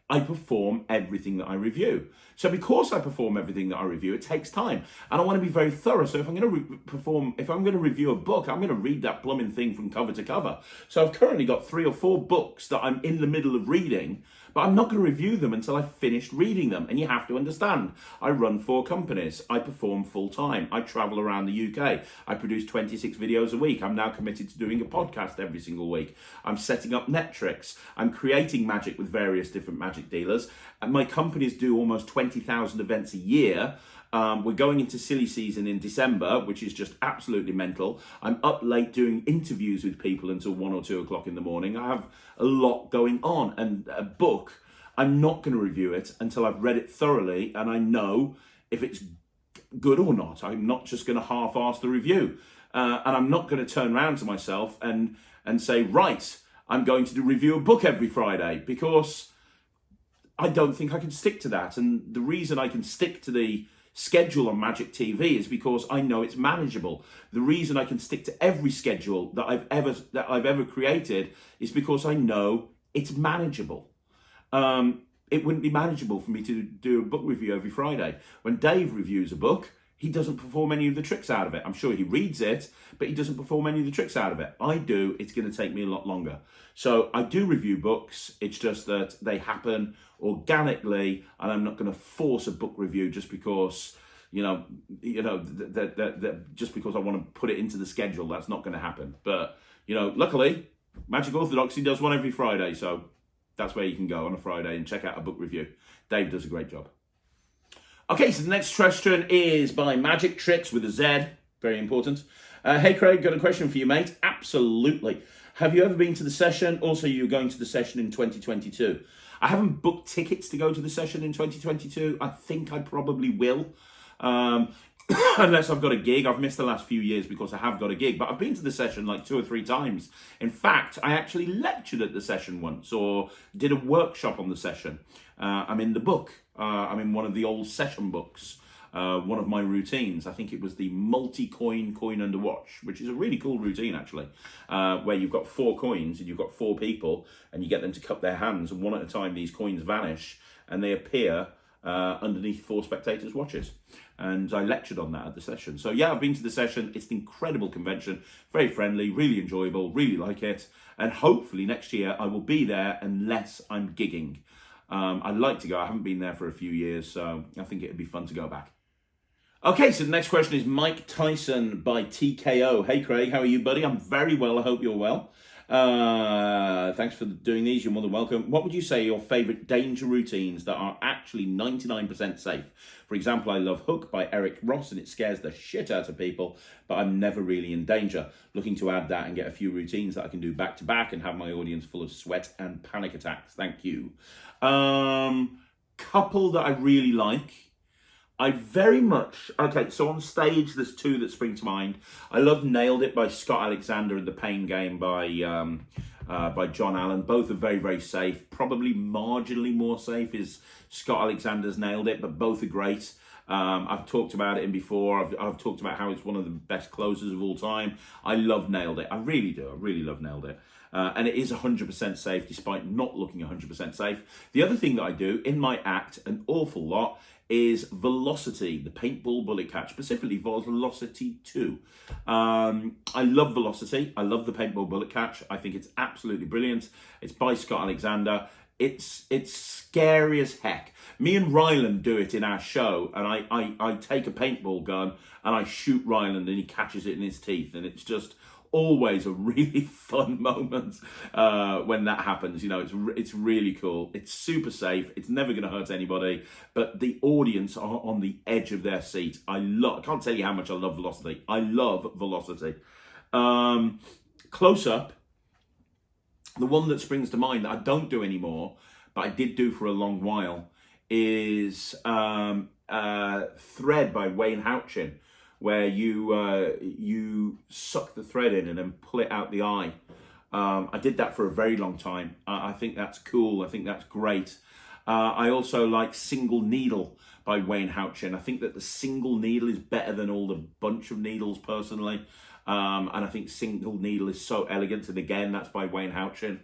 I perform everything that I review. So because I perform everything that I review, it takes time. And I want to be very thorough. So if I'm going to review a book, I'm going to read that blooming thing from cover to cover. So I've currently got 3 or 4 books that I'm in the middle of reading, but I'm not going to review them until I've finished reading them. And you have to understand, I run 4 companies. I perform full time. I travel around the UK. I produce 26 videos a week. I'm now committed to doing a podcast every single week. I'm setting up Netrix. I'm creating magic with various different magic dealers. And my companies do almost 20,000 events a year. We're going into silly season in December, which is just absolutely mental. I'm up late doing interviews with people until 1 or 2 o'clock in the morning. I have a lot going on. And a book, I'm not going to review it until I've read it thoroughly and I know if it's good or not. I'm not just going to half-arse the review. And I'm not going to turn around to myself and say, right, I'm going to review a book every Friday, because I don't think I can stick to that. And the reason I can stick to the schedule on Magic TV is because I know it's manageable. The reason I can stick to every schedule that I've ever created is because I know it's manageable. It wouldn't be manageable for me to do a book review every Friday. When Dave reviews a book, he doesn't perform any of the tricks out of it. I'm sure he reads it, but he doesn't perform any of the tricks out of it. I do. It's going to take me a lot longer. So I do review books. It's just that they happen organically, and I'm not going to force a book review just because, just because I want to put it into the schedule. That's not going to happen. But, luckily, Magic Orthodoxy does one every Friday. So that's where you can go on a Friday and check out a book review. Dave does a great job. Okay, so the next question is by Magic Tricks with a Z. Very important. Hey, Craig, got a question for you, mate. Absolutely. Have you ever been to the session? Also, you're going to the session in 2022. I haven't booked tickets to go to the session in 2022. I think I probably will. Unless I've got a gig. I've missed the last few years because I have got a gig. But I've been to the session like 2 or 3 times. In fact, I actually lectured at the session once, or did a workshop on the session. I'm in the book. I'm in one of the old session books. One of my routines, I think it was the multi-coin coin under watch, which is a really cool routine actually, where you've got 4 coins and you've got 4 people and you get them to cup their hands, and one at a time these coins vanish and they appear underneath 4 spectators' watches. And I lectured on that at the session. So yeah, I've been to the session. It's an incredible convention, very friendly, really enjoyable, really like it. And hopefully next year I will be there unless I'm gigging. I'd like to go. I haven't been there for a few years, so I think it'd be fun to go back. Okay, so the next question is Mike Tyson by TKO. Hey Craig, how are you, buddy? I'm very well. I hope you're well. Thanks for doing these. You're more than welcome. What would you say are your favourite danger routines that are actually 99% safe? For example, I love Hook by Eric Ross, and it scares the shit out of people, but I'm never really in danger. Looking to add that and get a few routines that I can do back to back and have my audience full of sweat and panic attacks. Thank you. Couple that I really like. Okay, so on stage, there's 2 that spring to mind. I love Nailed It by Scott Alexander and The Pain Game by John Allen. Both are very, very safe. Probably marginally more safe is Scott Alexander's Nailed It, but both are great. I've talked about it before. I've talked about how it's one of the best closers of all time. I love Nailed It. I really do. I really love Nailed It. And it is 100% safe, despite not looking 100% safe. The other thing that I do in my act, an awful lot, is Velocity, the paintball bullet catch, specifically Velocity 2. I love Velocity. I love the paintball bullet catch. I think it's absolutely brilliant. It's by Scott Alexander. It's scary as heck. Me and Ryland do it in our show, and I take a paintball gun and I shoot Ryland and he catches it in his teeth, and it's just always a really fun moment when that happens. You know, it's really cool. It's super safe. It's never going to hurt anybody. But the audience are on the edge of their seat. I can't tell you how much I love velocity. I love velocity. Close up. The one that springs to mind that I don't do anymore, but I did do for a long while, is Thread by Wayne Houchin, where you suck the thread in and then pull it out the eye. I did that for a very long time. I think that's cool. I think that's great. I also like Single Needle by Wayne Houchin. I think that the single needle is better than all the bunch of needles, personally. And I think Single Needle is so elegant. And again, that's by Wayne Houchin.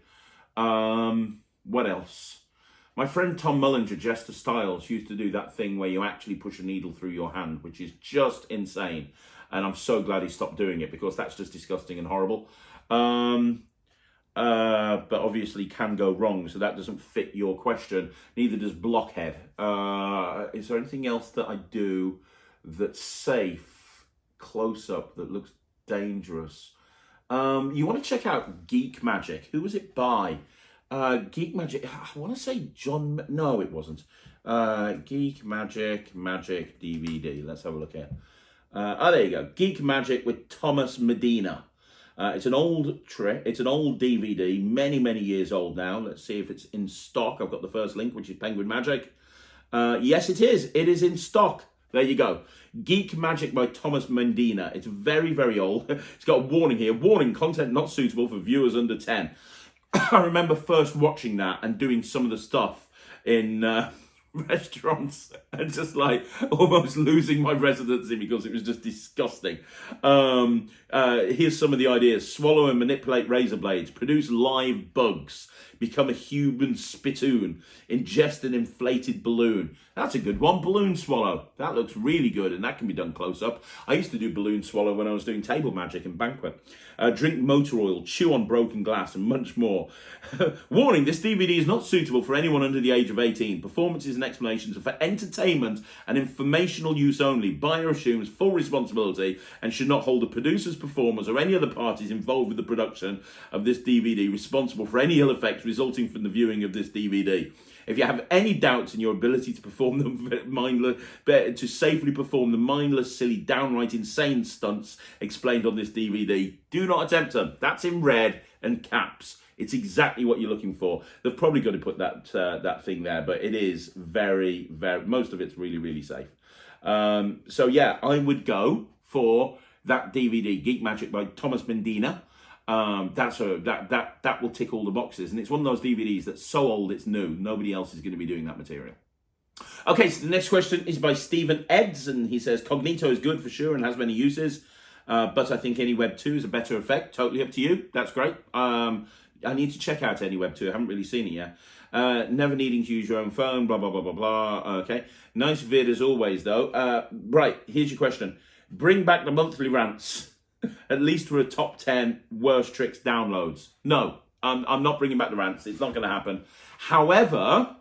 What else? My friend Tom Mullinger, Jester Styles, used to do that thing where you actually push a needle through your hand, which is just insane. And I'm so glad he stopped doing it, because that's just disgusting and horrible. But obviously can go wrong, so that doesn't fit your question. Neither does Blockhead. Is there anything else that I do that's safe, close up, that looks dangerous? You want to check out Geek Magic. Who was it by? Geek Magic, I want to say John, no it wasn't. Geek Magic DVD, let's have a look here. There you go, Geek Magic with Thomas Medina. It's an old DVD, many years old now. Let's see if it's in stock. I've got the first link, which is Penguin Magic. Yes, it is in stock. There you go. Geek Magic by Thomas Medina. It's very old. It's got a warning here. Warning, content not suitable for viewers under 10. I remember first watching that and doing some of the stuff in restaurants and just like almost losing my residency because it was just disgusting. Here's some of the ideas. Swallow and manipulate razor blades. Produce live bugs. Become a human spittoon. Ingest an inflated balloon. That's a good one. Balloon swallow. That looks really good, and that can be done close up. I used to do balloon swallow when I was doing table magic and banquet. Drink motor oil, chew on broken glass, and much more. Warning, this DVD is not suitable for anyone under the age of 18. Performances and explanations are for entertainment and informational use only. Buyer assumes full responsibility and should not hold the producers, performers, or any other parties involved with the production of this DVD responsible for any ill effects resulting from the viewing of this DVD. If you have any doubts in your ability to perform to safely perform the mindless, silly, downright insane stunts explained on this DVD, do not attempt them. That's in red and caps. It's exactly what you're looking for. They've probably got to put that thing there, but it is very, most of it's really safe. So yeah, I would go for that DVD, Geek Magic by Thomas Medina. That will tick all the boxes, and it's one of those DVDs that's so old it's new. Nobody else is going to be doing that material. Okay, so the next question is by Stephen Eds, and he says Cognito is good for sure and has many uses, but I think AnyWeb 2 is a better effect. Totally up to you. That's great. I need to check out AnyWeb 2. I haven't really seen it yet. Never needing to use your own phone. Blah blah blah blah blah. Okay, nice vid as always though. Right, here's your question. Bring back the monthly rants. At least for a top 10 worst tricks downloads. No, I'm not bringing back the rants. It's not going to happen. However,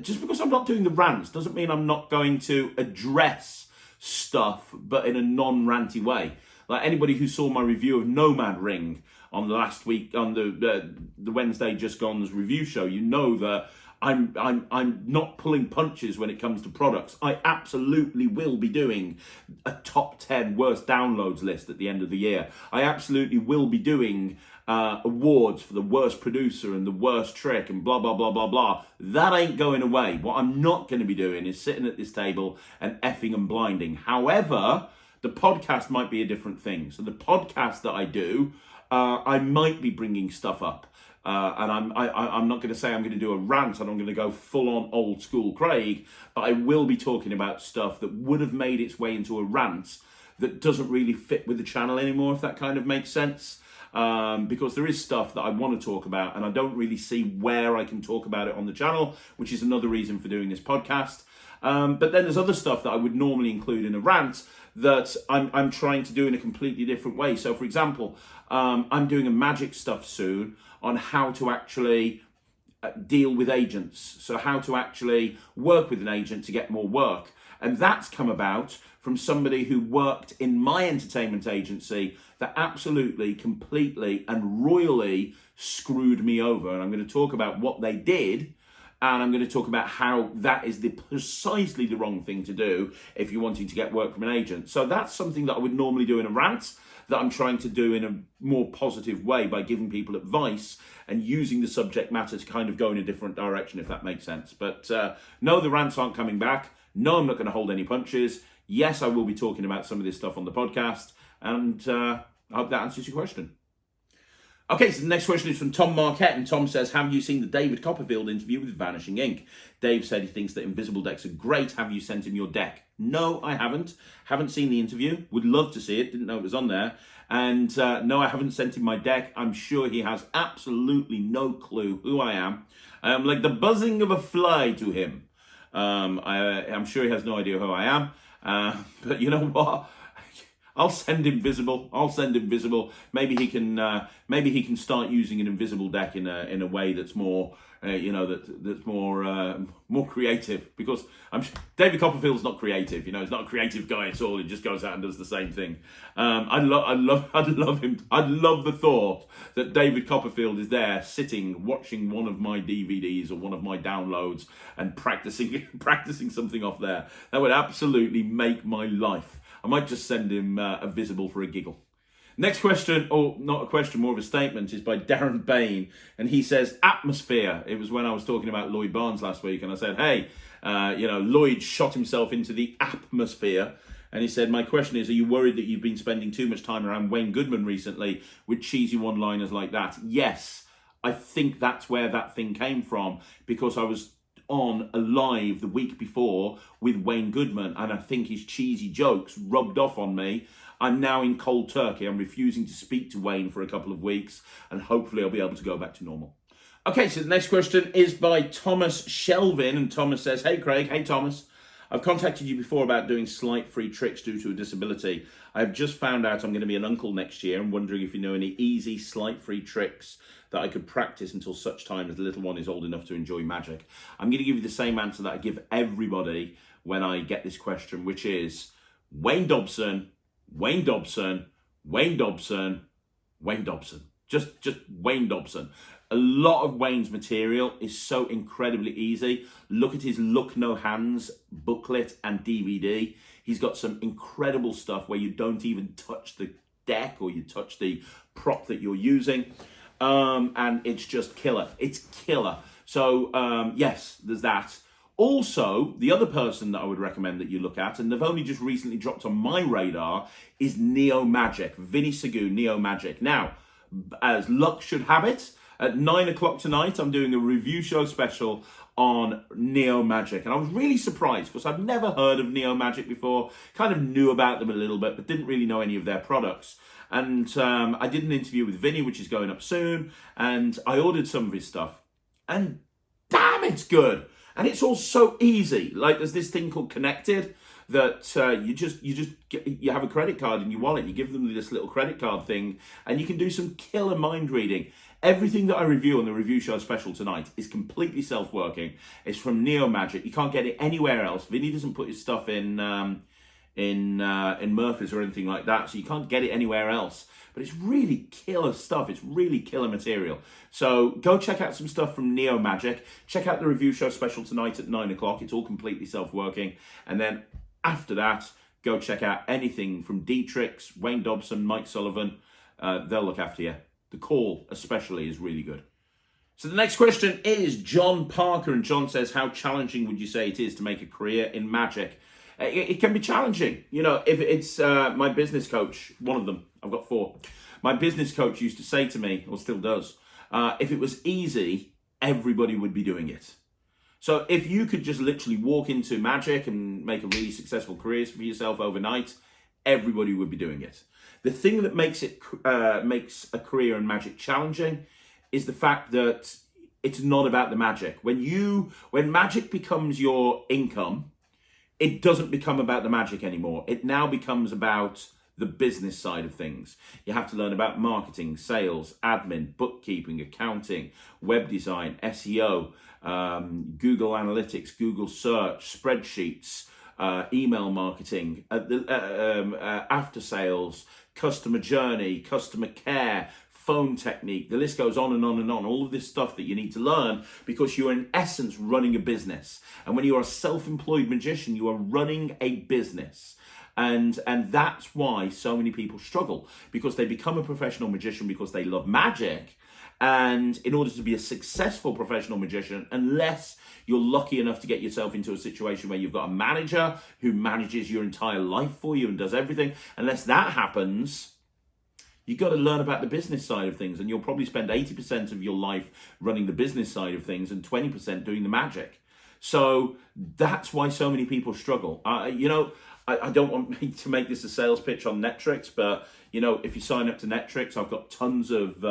just because I'm not doing the rants doesn't mean I'm not going to address stuff, but in a non-ranty way. Like anybody who saw my review of Nomad Ring on the last week, on the Wednesday Just Gone's review show, you know that I'm not pulling punches when it comes to products. I absolutely will be doing a top 10 worst downloads list at the end of the year. I absolutely will be doing awards for the worst producer and the worst trick and blah, blah, blah, blah, blah. That ain't going away. What I'm not going to be doing is sitting at this table and effing and blinding. However, the podcast might be a different thing. So the podcast that I do, I might be bringing stuff up. And I'm not going to say I'm going to do a rant and I'm going to go full on old school Craig, but I will be talking about stuff that would have made its way into a rant that doesn't really fit with the channel anymore, if that kind of makes sense. Because there is stuff that I want to talk about and I don't really see where I can talk about it on the channel, which is another reason for doing this podcast. But then there's other stuff that I would normally include in a rant that I'm trying to do in a completely different way. So for example, I'm doing a magic stuff soon on how to actually deal with agents. So how to actually work with an agent to get more work. And that's come about from somebody who worked in my entertainment agency that absolutely, completely, and royally screwed me over. And I'm going to talk about what they did, and I'm going to talk about how that is precisely the wrong thing to do if you're wanting to get work from an agent. So that's something that I would normally do in a rant, that I'm trying to do in a more positive way by giving people advice and using the subject matter to kind of go in a different direction, if that makes sense. But no, the rants aren't coming back. No, I'm not going to hold any punches. Yes, I will be talking about some of this stuff on the podcast, and I hope that answers your question. Okay, so the next question is from Tom Marquette, and Tom says, have you seen the David Copperfield interview with Vanishing Ink? Dave said he thinks that invisible decks are great. Have you sent him your deck? No, I haven't. Haven't seen the interview. Would love to see it. Didn't know it was on there. And no, I haven't sent him my deck. I'm sure he has absolutely no clue who I am. I am like the buzzing of a fly to him. I'm sure he has no idea who I am. But you know what? I'll send him visible. Maybe he can start using an invisible deck in a way that's more that's more creative, because David Copperfield's not creative. He's not a creative guy at all. He just goes out and does the same thing. I'd love him. I'd love the thought that David Copperfield is there sitting watching one of my DVDs or one of my downloads and practicing something off there. That would absolutely make my life. I might just send him a visible for a giggle. Next question, or not a question, more of a statement, is by Darren Bain. And he says, atmosphere. It was when I was talking about Lloyd Barnes last week. And I said, hey, Lloyd shot himself into the atmosphere. And he said, my question is, are you worried that you've been spending too much time around Wayne Goodman recently with cheesy one-liners like that? Yes, I think that's where that thing came from, because I was on a live the week before with Wayne Goodman, and I think his cheesy jokes rubbed off on me. I'm now in cold turkey. I'm refusing to speak to Wayne for a couple of weeks, and hopefully I'll be able to go back to normal. Okay, so the next question is by Thomas Shelvin, and Thomas says, hey Craig, hey Thomas, I've contacted you before about doing Sleight-free tricks due to a disability. I've just found out I'm going to be an uncle next year and wondering if you know any easy Sleight-free tricks that I could practice until such time as the little one is old enough to enjoy magic. I'm going to give you the same answer that I give everybody when I get this question, which is Wayne Dobson, Wayne Dobson, Wayne Dobson, Wayne Dobson. Just Wayne Dobson. A lot of Wayne's material is so incredibly easy. Look at his Look No Hands booklet and DVD. He's got some incredible stuff where you don't even touch the deck or you touch the prop that you're using. And it's just killer. It's killer. So, yes, there's that. Also, the other person that I would recommend that you look at, and they've only just recently dropped on my radar, is Neo Magic. Vinny Sagoo, Neo Magic. Now, as luck should have it, at 9 o'clock tonight, I'm doing a review show special on Neo Magic. And I was really surprised because I've never heard of Neo Magic before. Kind of knew about them a little bit, but didn't really know any of their products. And I did an interview with Vinny, which is going up soon. And I ordered some of his stuff. And damn, it's good. And it's all so easy. Like there's this thing called Connected that you have a credit card in your wallet. You give them this little credit card thing and you can do some killer mind reading. Everything that I review on the review show special tonight is completely self-working. It's from Neo Magic. You can't get it anywhere else. Vinny doesn't put his stuff in Murphy's or anything like that, so you can't get it anywhere else. But it's really killer stuff. It's really killer material. So go check out some stuff from Neo Magic. Check out the review show special tonight at 9 o'clock. It's all completely self-working. And then after that, go check out anything from Dietrich's, Wayne Dobson, Mike Sullivan. They'll look after you. The Call especially is really good. So the next question is John Parker, and John says, how challenging would you say it is to make a career in magic? It can be challenging. You know, if it's my business coach, one of them, I've got 4. My business coach used to say to me, or still does, if it was easy, everybody would be doing it. So if you could just literally walk into magic and make a really successful career for yourself overnight, everybody would be doing it. The thing that makes a career in magic challenging is the fact that it's not about the magic. When magic becomes your income, it doesn't become about the magic anymore. It now becomes about the business side of things. You have to learn about marketing, sales, admin, bookkeeping, accounting, web design, SEO, Google Analytics, Google Search, spreadsheets, email marketing, after sales, customer journey, customer care, phone technique. The list goes on and on and on. All of this stuff that you need to learn because you're in essence running a business. And when you are a self-employed magician, you are running a business. And that's why so many people struggle, because they become a professional magician because they love magic. And in order to be a successful professional magician, unless you're lucky enough to get yourself into a situation where you've got a manager who manages your entire life for you and does everything, unless that happens, you've got to learn about the business side of things. And you'll probably spend 80% of your life running the business side of things and 20% doing the magic. So that's why so many people struggle. I don't want to make this a sales pitch on Netflix, but if you sign up to Netflix, I've got tons of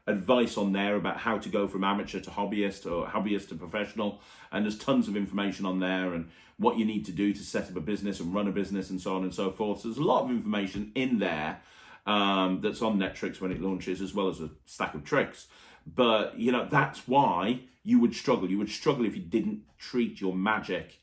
advice on there about how to go from amateur to hobbyist or hobbyist to professional. And there's tons of information on there and what you need to do to set up a business and run a business and so on and so forth. So there's a lot of information in there that's on Netflix when it launches, as well as a stack of tricks. But, that's why you would struggle. You would struggle if you didn't treat your magic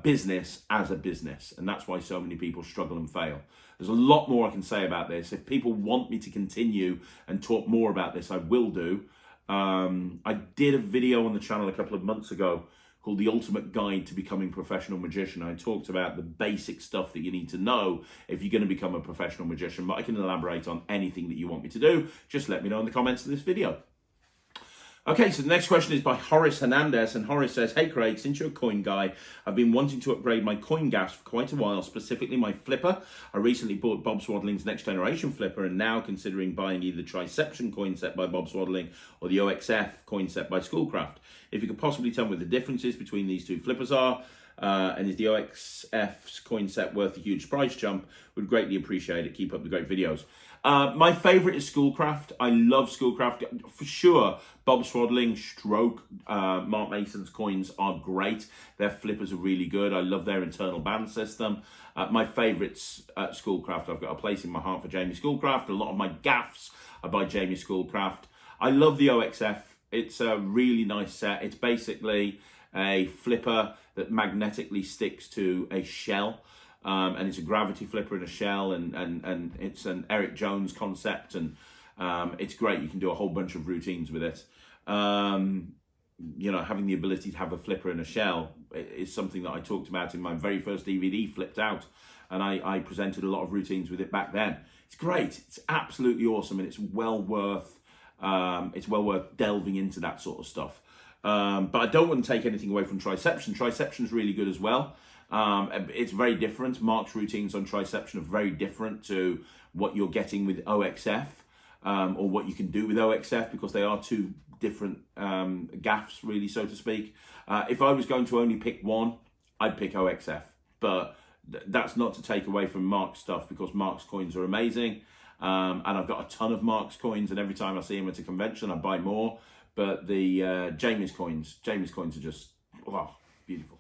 business as a business. And that's why so many people struggle and fail. There's a lot more I can say about this. If people want me to continue and talk more about this, I will do. I did a video on the channel a couple of months ago called The Ultimate Guide to Becoming a Professional Magician. I talked about the basic stuff that you need to know if you're going to become a professional magician, but I can elaborate on anything that you want me to do. Just let me know in the comments of this video. Okay, so the next question is by Horace Hernandez, and Horace says, "Hey Craig, since you're a coin guy, I've been wanting to upgrade my coin gaffs for quite a while, specifically my flipper. I recently bought Bob Swaddling's Next Generation flipper and now considering buying either the Triception coin set by Bob Swaddling or the OXF coin set by Schoolcraft. If you could possibly tell me what the differences between these two flippers are, and is the OXF's coin set worth a huge price jump? Would greatly appreciate it. Keep up the great videos." My favourite is Schoolcraft. I love Schoolcraft. For sure, Bob Swaddling, Stroke, Mark Mason's coins are great. Their flippers are really good. I love their internal band system. My favourite's Schoolcraft. I've got a place in my heart for Jamie Schoolcraft. A lot of my gaffs are by Jamie Schoolcraft. I love the OXF. It's a really nice set. It's basically a flipper that magnetically sticks to a shell. And it's a gravity flipper in a shell, and it's an Eric Jones concept, and it's great. You can do a whole bunch of routines with it. Having the ability to have a flipper in a shell is something that I talked about in my very first DVD, Flipped Out, and I presented a lot of routines with it back then. It's great. It's absolutely awesome, and it's well worth delving into that sort of stuff. But I don't want to take anything away from Triception. Triception's really good as well. It's very different. Mark's routines on Triception are very different to what you're getting with OXF, or what you can do with OXF, because they are two different gaffs, really, so to speak. If I was going to only pick one, I'd pick OXF. But that's not to take away from Mark's stuff, because Mark's coins are amazing. And I've got a ton of Mark's coins, and every time I see him at a convention, I buy more. But the Jamie's coins are just, wow, beautiful.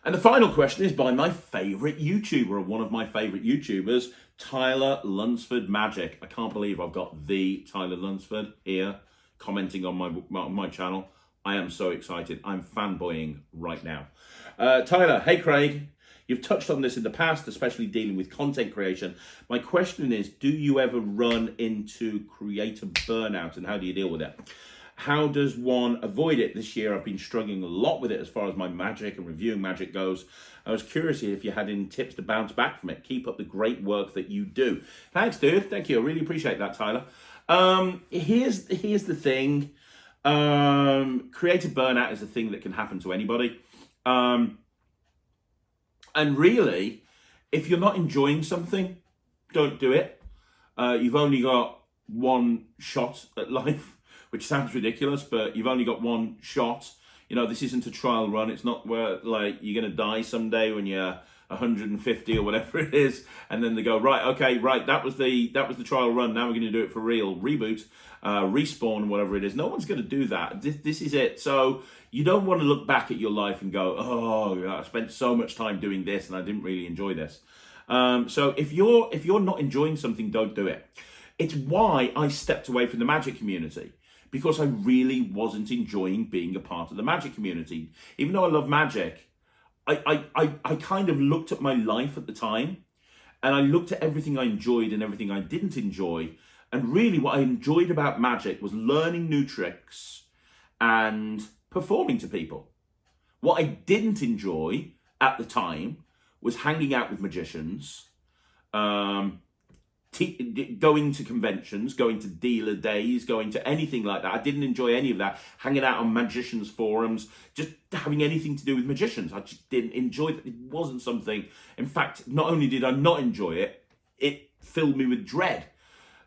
And the final question is by my favourite YouTuber, or one of my favourite YouTubers, Tyler Lunsford Magic. I can't believe I've got the Tyler Lunsford here commenting on my channel. I am so excited. I'm fanboying right now. Tyler, hey Craig. You've touched on this in the past, especially dealing with content creation. My question is, do you ever run into creator burnout, and how do you deal with it? How does one avoid it? This year I've been struggling a lot with it as far as my magic and reviewing magic goes. I was curious if you had any tips to bounce back from it. Keep up the great work that you do. Thanks, dude. Thank you. I really appreciate that, Tyler. Here's the thing. Creative burnout is a thing that can happen to anybody. And really, if you're not enjoying something, don't do it. You've only got one shot at life, which sounds ridiculous, but you've only got one shot. This isn't a trial run. It's not where you're going to die someday when you're 150 or whatever it is, and then they go, right, okay, right, that was the trial run. Now we're going to do it for real. Reboot, respawn, whatever it is. No one's going to do that. This is it. So you don't want to look back at your life and go, oh, I spent so much time doing this and I didn't really enjoy this. So if you're not enjoying something, don't do it. It's why I stepped away from the magic community, because I really wasn't enjoying being a part of the magic community. Even though I love magic, I kind of looked at my life at the time, and I looked at everything I enjoyed and everything I didn't enjoy. And really what I enjoyed about magic was learning new tricks and performing to people. What I didn't enjoy at the time was hanging out with magicians, going to conventions, going to dealer days, going to anything like that. I didn't enjoy any of that. Hanging out on magicians forums, just having anything to do with magicians. I just didn't enjoy it. It wasn't something. In fact, not only did I not enjoy it, it filled me with dread.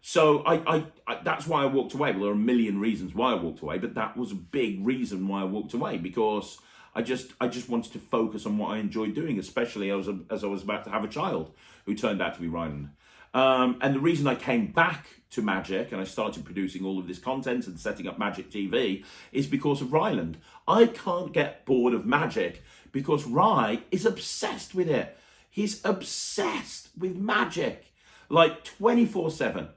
So I that's why I walked away. Well, there are a million reasons why I walked away, but that was a big reason why I walked away, because I just wanted to focus on what I enjoyed doing, especially as I was about to have a child who turned out to be Ryland. And the reason I came back to Magic and I started producing all of this content and setting up Magic TV is because of Ryland. I can't get bored of Magic because Ry is obsessed with it. He's obsessed with Magic, like 24/7.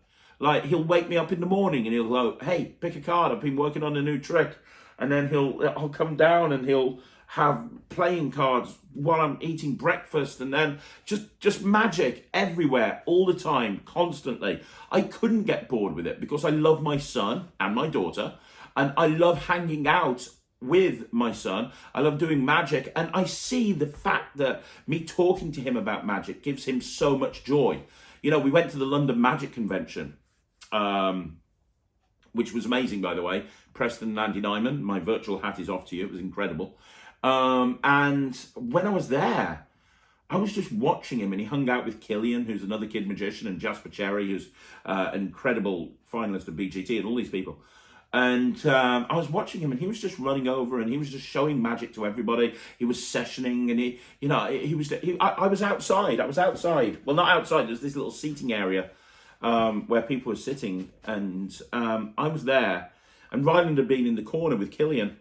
Like, he'll wake me up in the morning and he'll go, hey, pick a card, I've been working on a new trick. And then I'll come down and he'll have playing cards while I'm eating breakfast, and then just magic everywhere, all the time, constantly. I couldn't get bored with it because I love my son and my daughter, and I love hanging out with my son. I love doing magic, and I see the fact that me talking to him about magic gives him so much joy. You know, we went to the London Magic Convention, which was amazing, by the way. Preston and Andy Nyman, my virtual hat is off to you. It was incredible. And when I was there, I was just watching him, and he hung out with Killian, who's another kid magician, and Jasper Cherry, who's an incredible finalist of BGT, and all these people. And I was watching him, and he was just running over, and he was just showing magic to everybody. He was sessioning, and I was outside. Well, not outside. There's this little seating area where people were sitting, and I was there. And Ryland had been in the corner with Killian,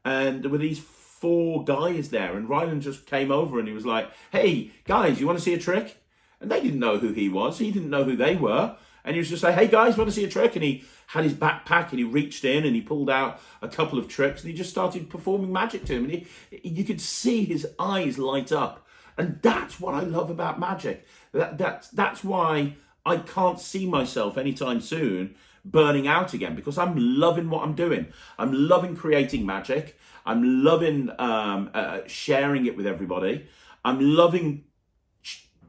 and there were these 4 guys there, and Ryland just came over and he was like, hey guys, you want to see a trick? And they didn't know who he was. He didn't know who they were. And he was just like, hey guys, want to see a trick? And he had his backpack and he reached in and he pulled out a couple of tricks and he just started performing magic to him. And you could see his eyes light up. And that's what I love about magic. That's why I can't see myself anytime soon burning out again, because I'm loving what I'm doing. I'm loving creating magic. I'm loving sharing it with everybody. I'm loving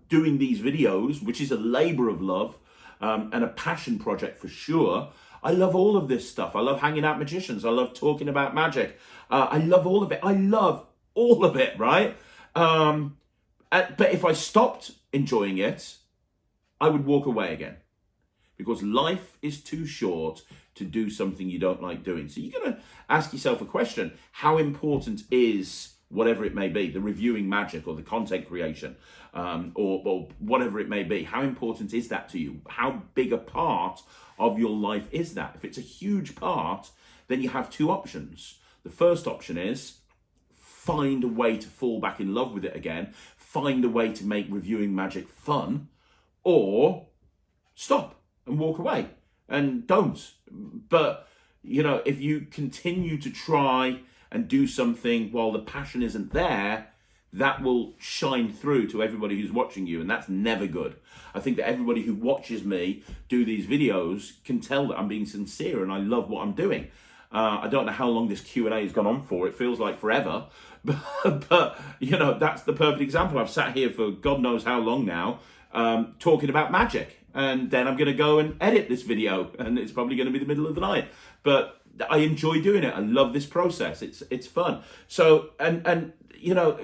doing these videos, which is a labor of love and a passion project for sure. I love all of this stuff. I love hanging out magicians. I love talking about magic. I love all of it. I love all of it, right? But if I stopped enjoying it, I would walk away again, because life is too short to do something you don't like doing. So you're going to ask yourself a question. How important is whatever it may be, the reviewing magic or the content creation, or whatever it may be? How important is that to you? How big a part of your life is that? If it's a huge part, then you have 2 options. The first option is find a way to fall back in love with it again, find a way to make reviewing magic fun, or stop and walk away and don't. But, you know, if you continue to try and do something while the passion isn't there, that will shine through to everybody who's watching you, and that's never good. I think that everybody who watches me do these videos can tell that I'm being sincere and I love what I'm doing. I don't know how long this Q&A has gone on for. It feels like forever. But you know, that's the perfect example. I've sat here for God knows how long now, talking about magic. And then I'm going to go and edit this video, and it's probably going to be the middle of the night. But I enjoy doing it. I love this process. It's fun. So, and you know,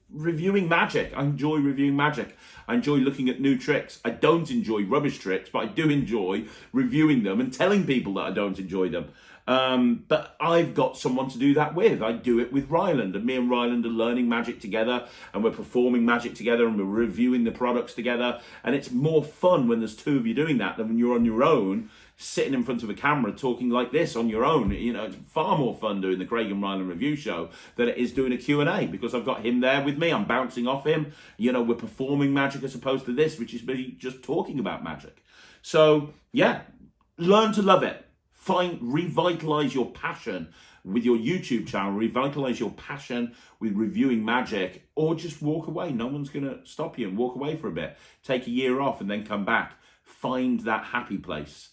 reviewing magic. I enjoy reviewing magic. I enjoy looking at new tricks. I don't enjoy rubbish tricks, but I do enjoy reviewing them and telling people that I don't enjoy them. But I've got someone to do that with. I do it with Ryland, and me and Ryland are learning magic together, and we're performing magic together, and we're reviewing the products together. And it's more fun when there's 2 of you doing that than when you're on your own, sitting in front of a camera talking like this on your own. You know, it's far more fun doing the Craig and Ryland review show than it is doing a Q&A, because I've got him there with me. I'm bouncing off him. You know, we're performing magic as opposed to this, which is me just talking about magic. So yeah, learn to love it. Revitalize your passion with your YouTube channel, revitalize your passion with reviewing magic, or just walk away. No one's going to stop you, and walk away for a bit. Take a year off and then come back. Find that happy place.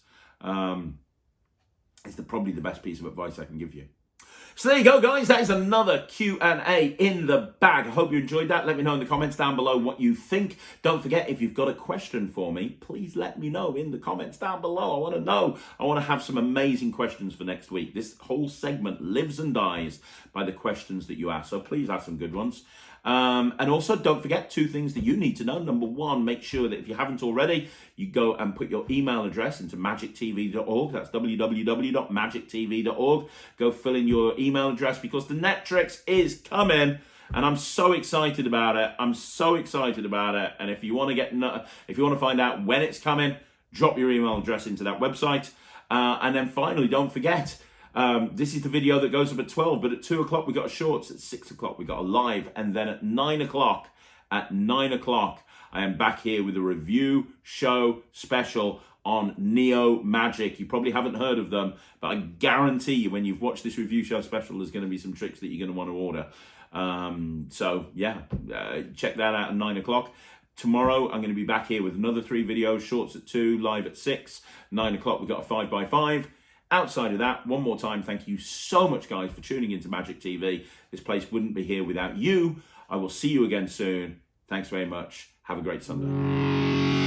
It's probably the best piece of advice I can give you. So there you go, guys. That is another Q&A in the bag. I hope you enjoyed that. Let me know in the comments down below what you think. Don't forget, if you've got a question for me, please let me know in the comments down below. I want to know. I want to have some amazing questions for next week. This whole segment lives and dies by the questions that you ask. So please ask some good ones. And also, don't forget 2 things that you need to know. Number 1, make sure that if you haven't already, you go and put your email address into magictv.org. That's www.magictv.org. Go fill in your email address, because the Netrix is coming. And I'm so excited about it. I'm so excited about it. And if you want to find out when it's coming, drop your email address into that website. And then finally, don't forget, this is the video that goes up at 12, but at 2 o'clock we got a shorts, at 6 o'clock we got a live, and then at 9 o'clock, I am back here with a review show special on Neo Magic. You probably haven't heard of them, but I guarantee you when you've watched this review show special, there's going to be some tricks that you're going to want to order. So yeah, check that out at 9 o'clock. Tomorrow, I'm going to be back here with another 3 videos, shorts at 2, live at 6, 9 o'clock we've got a 5x5. Outside of that, one more time, thank you so much, guys, for tuning into Magic TV. This place wouldn't be here without you. I will see you again soon. Thanks very much. Have a great Sunday.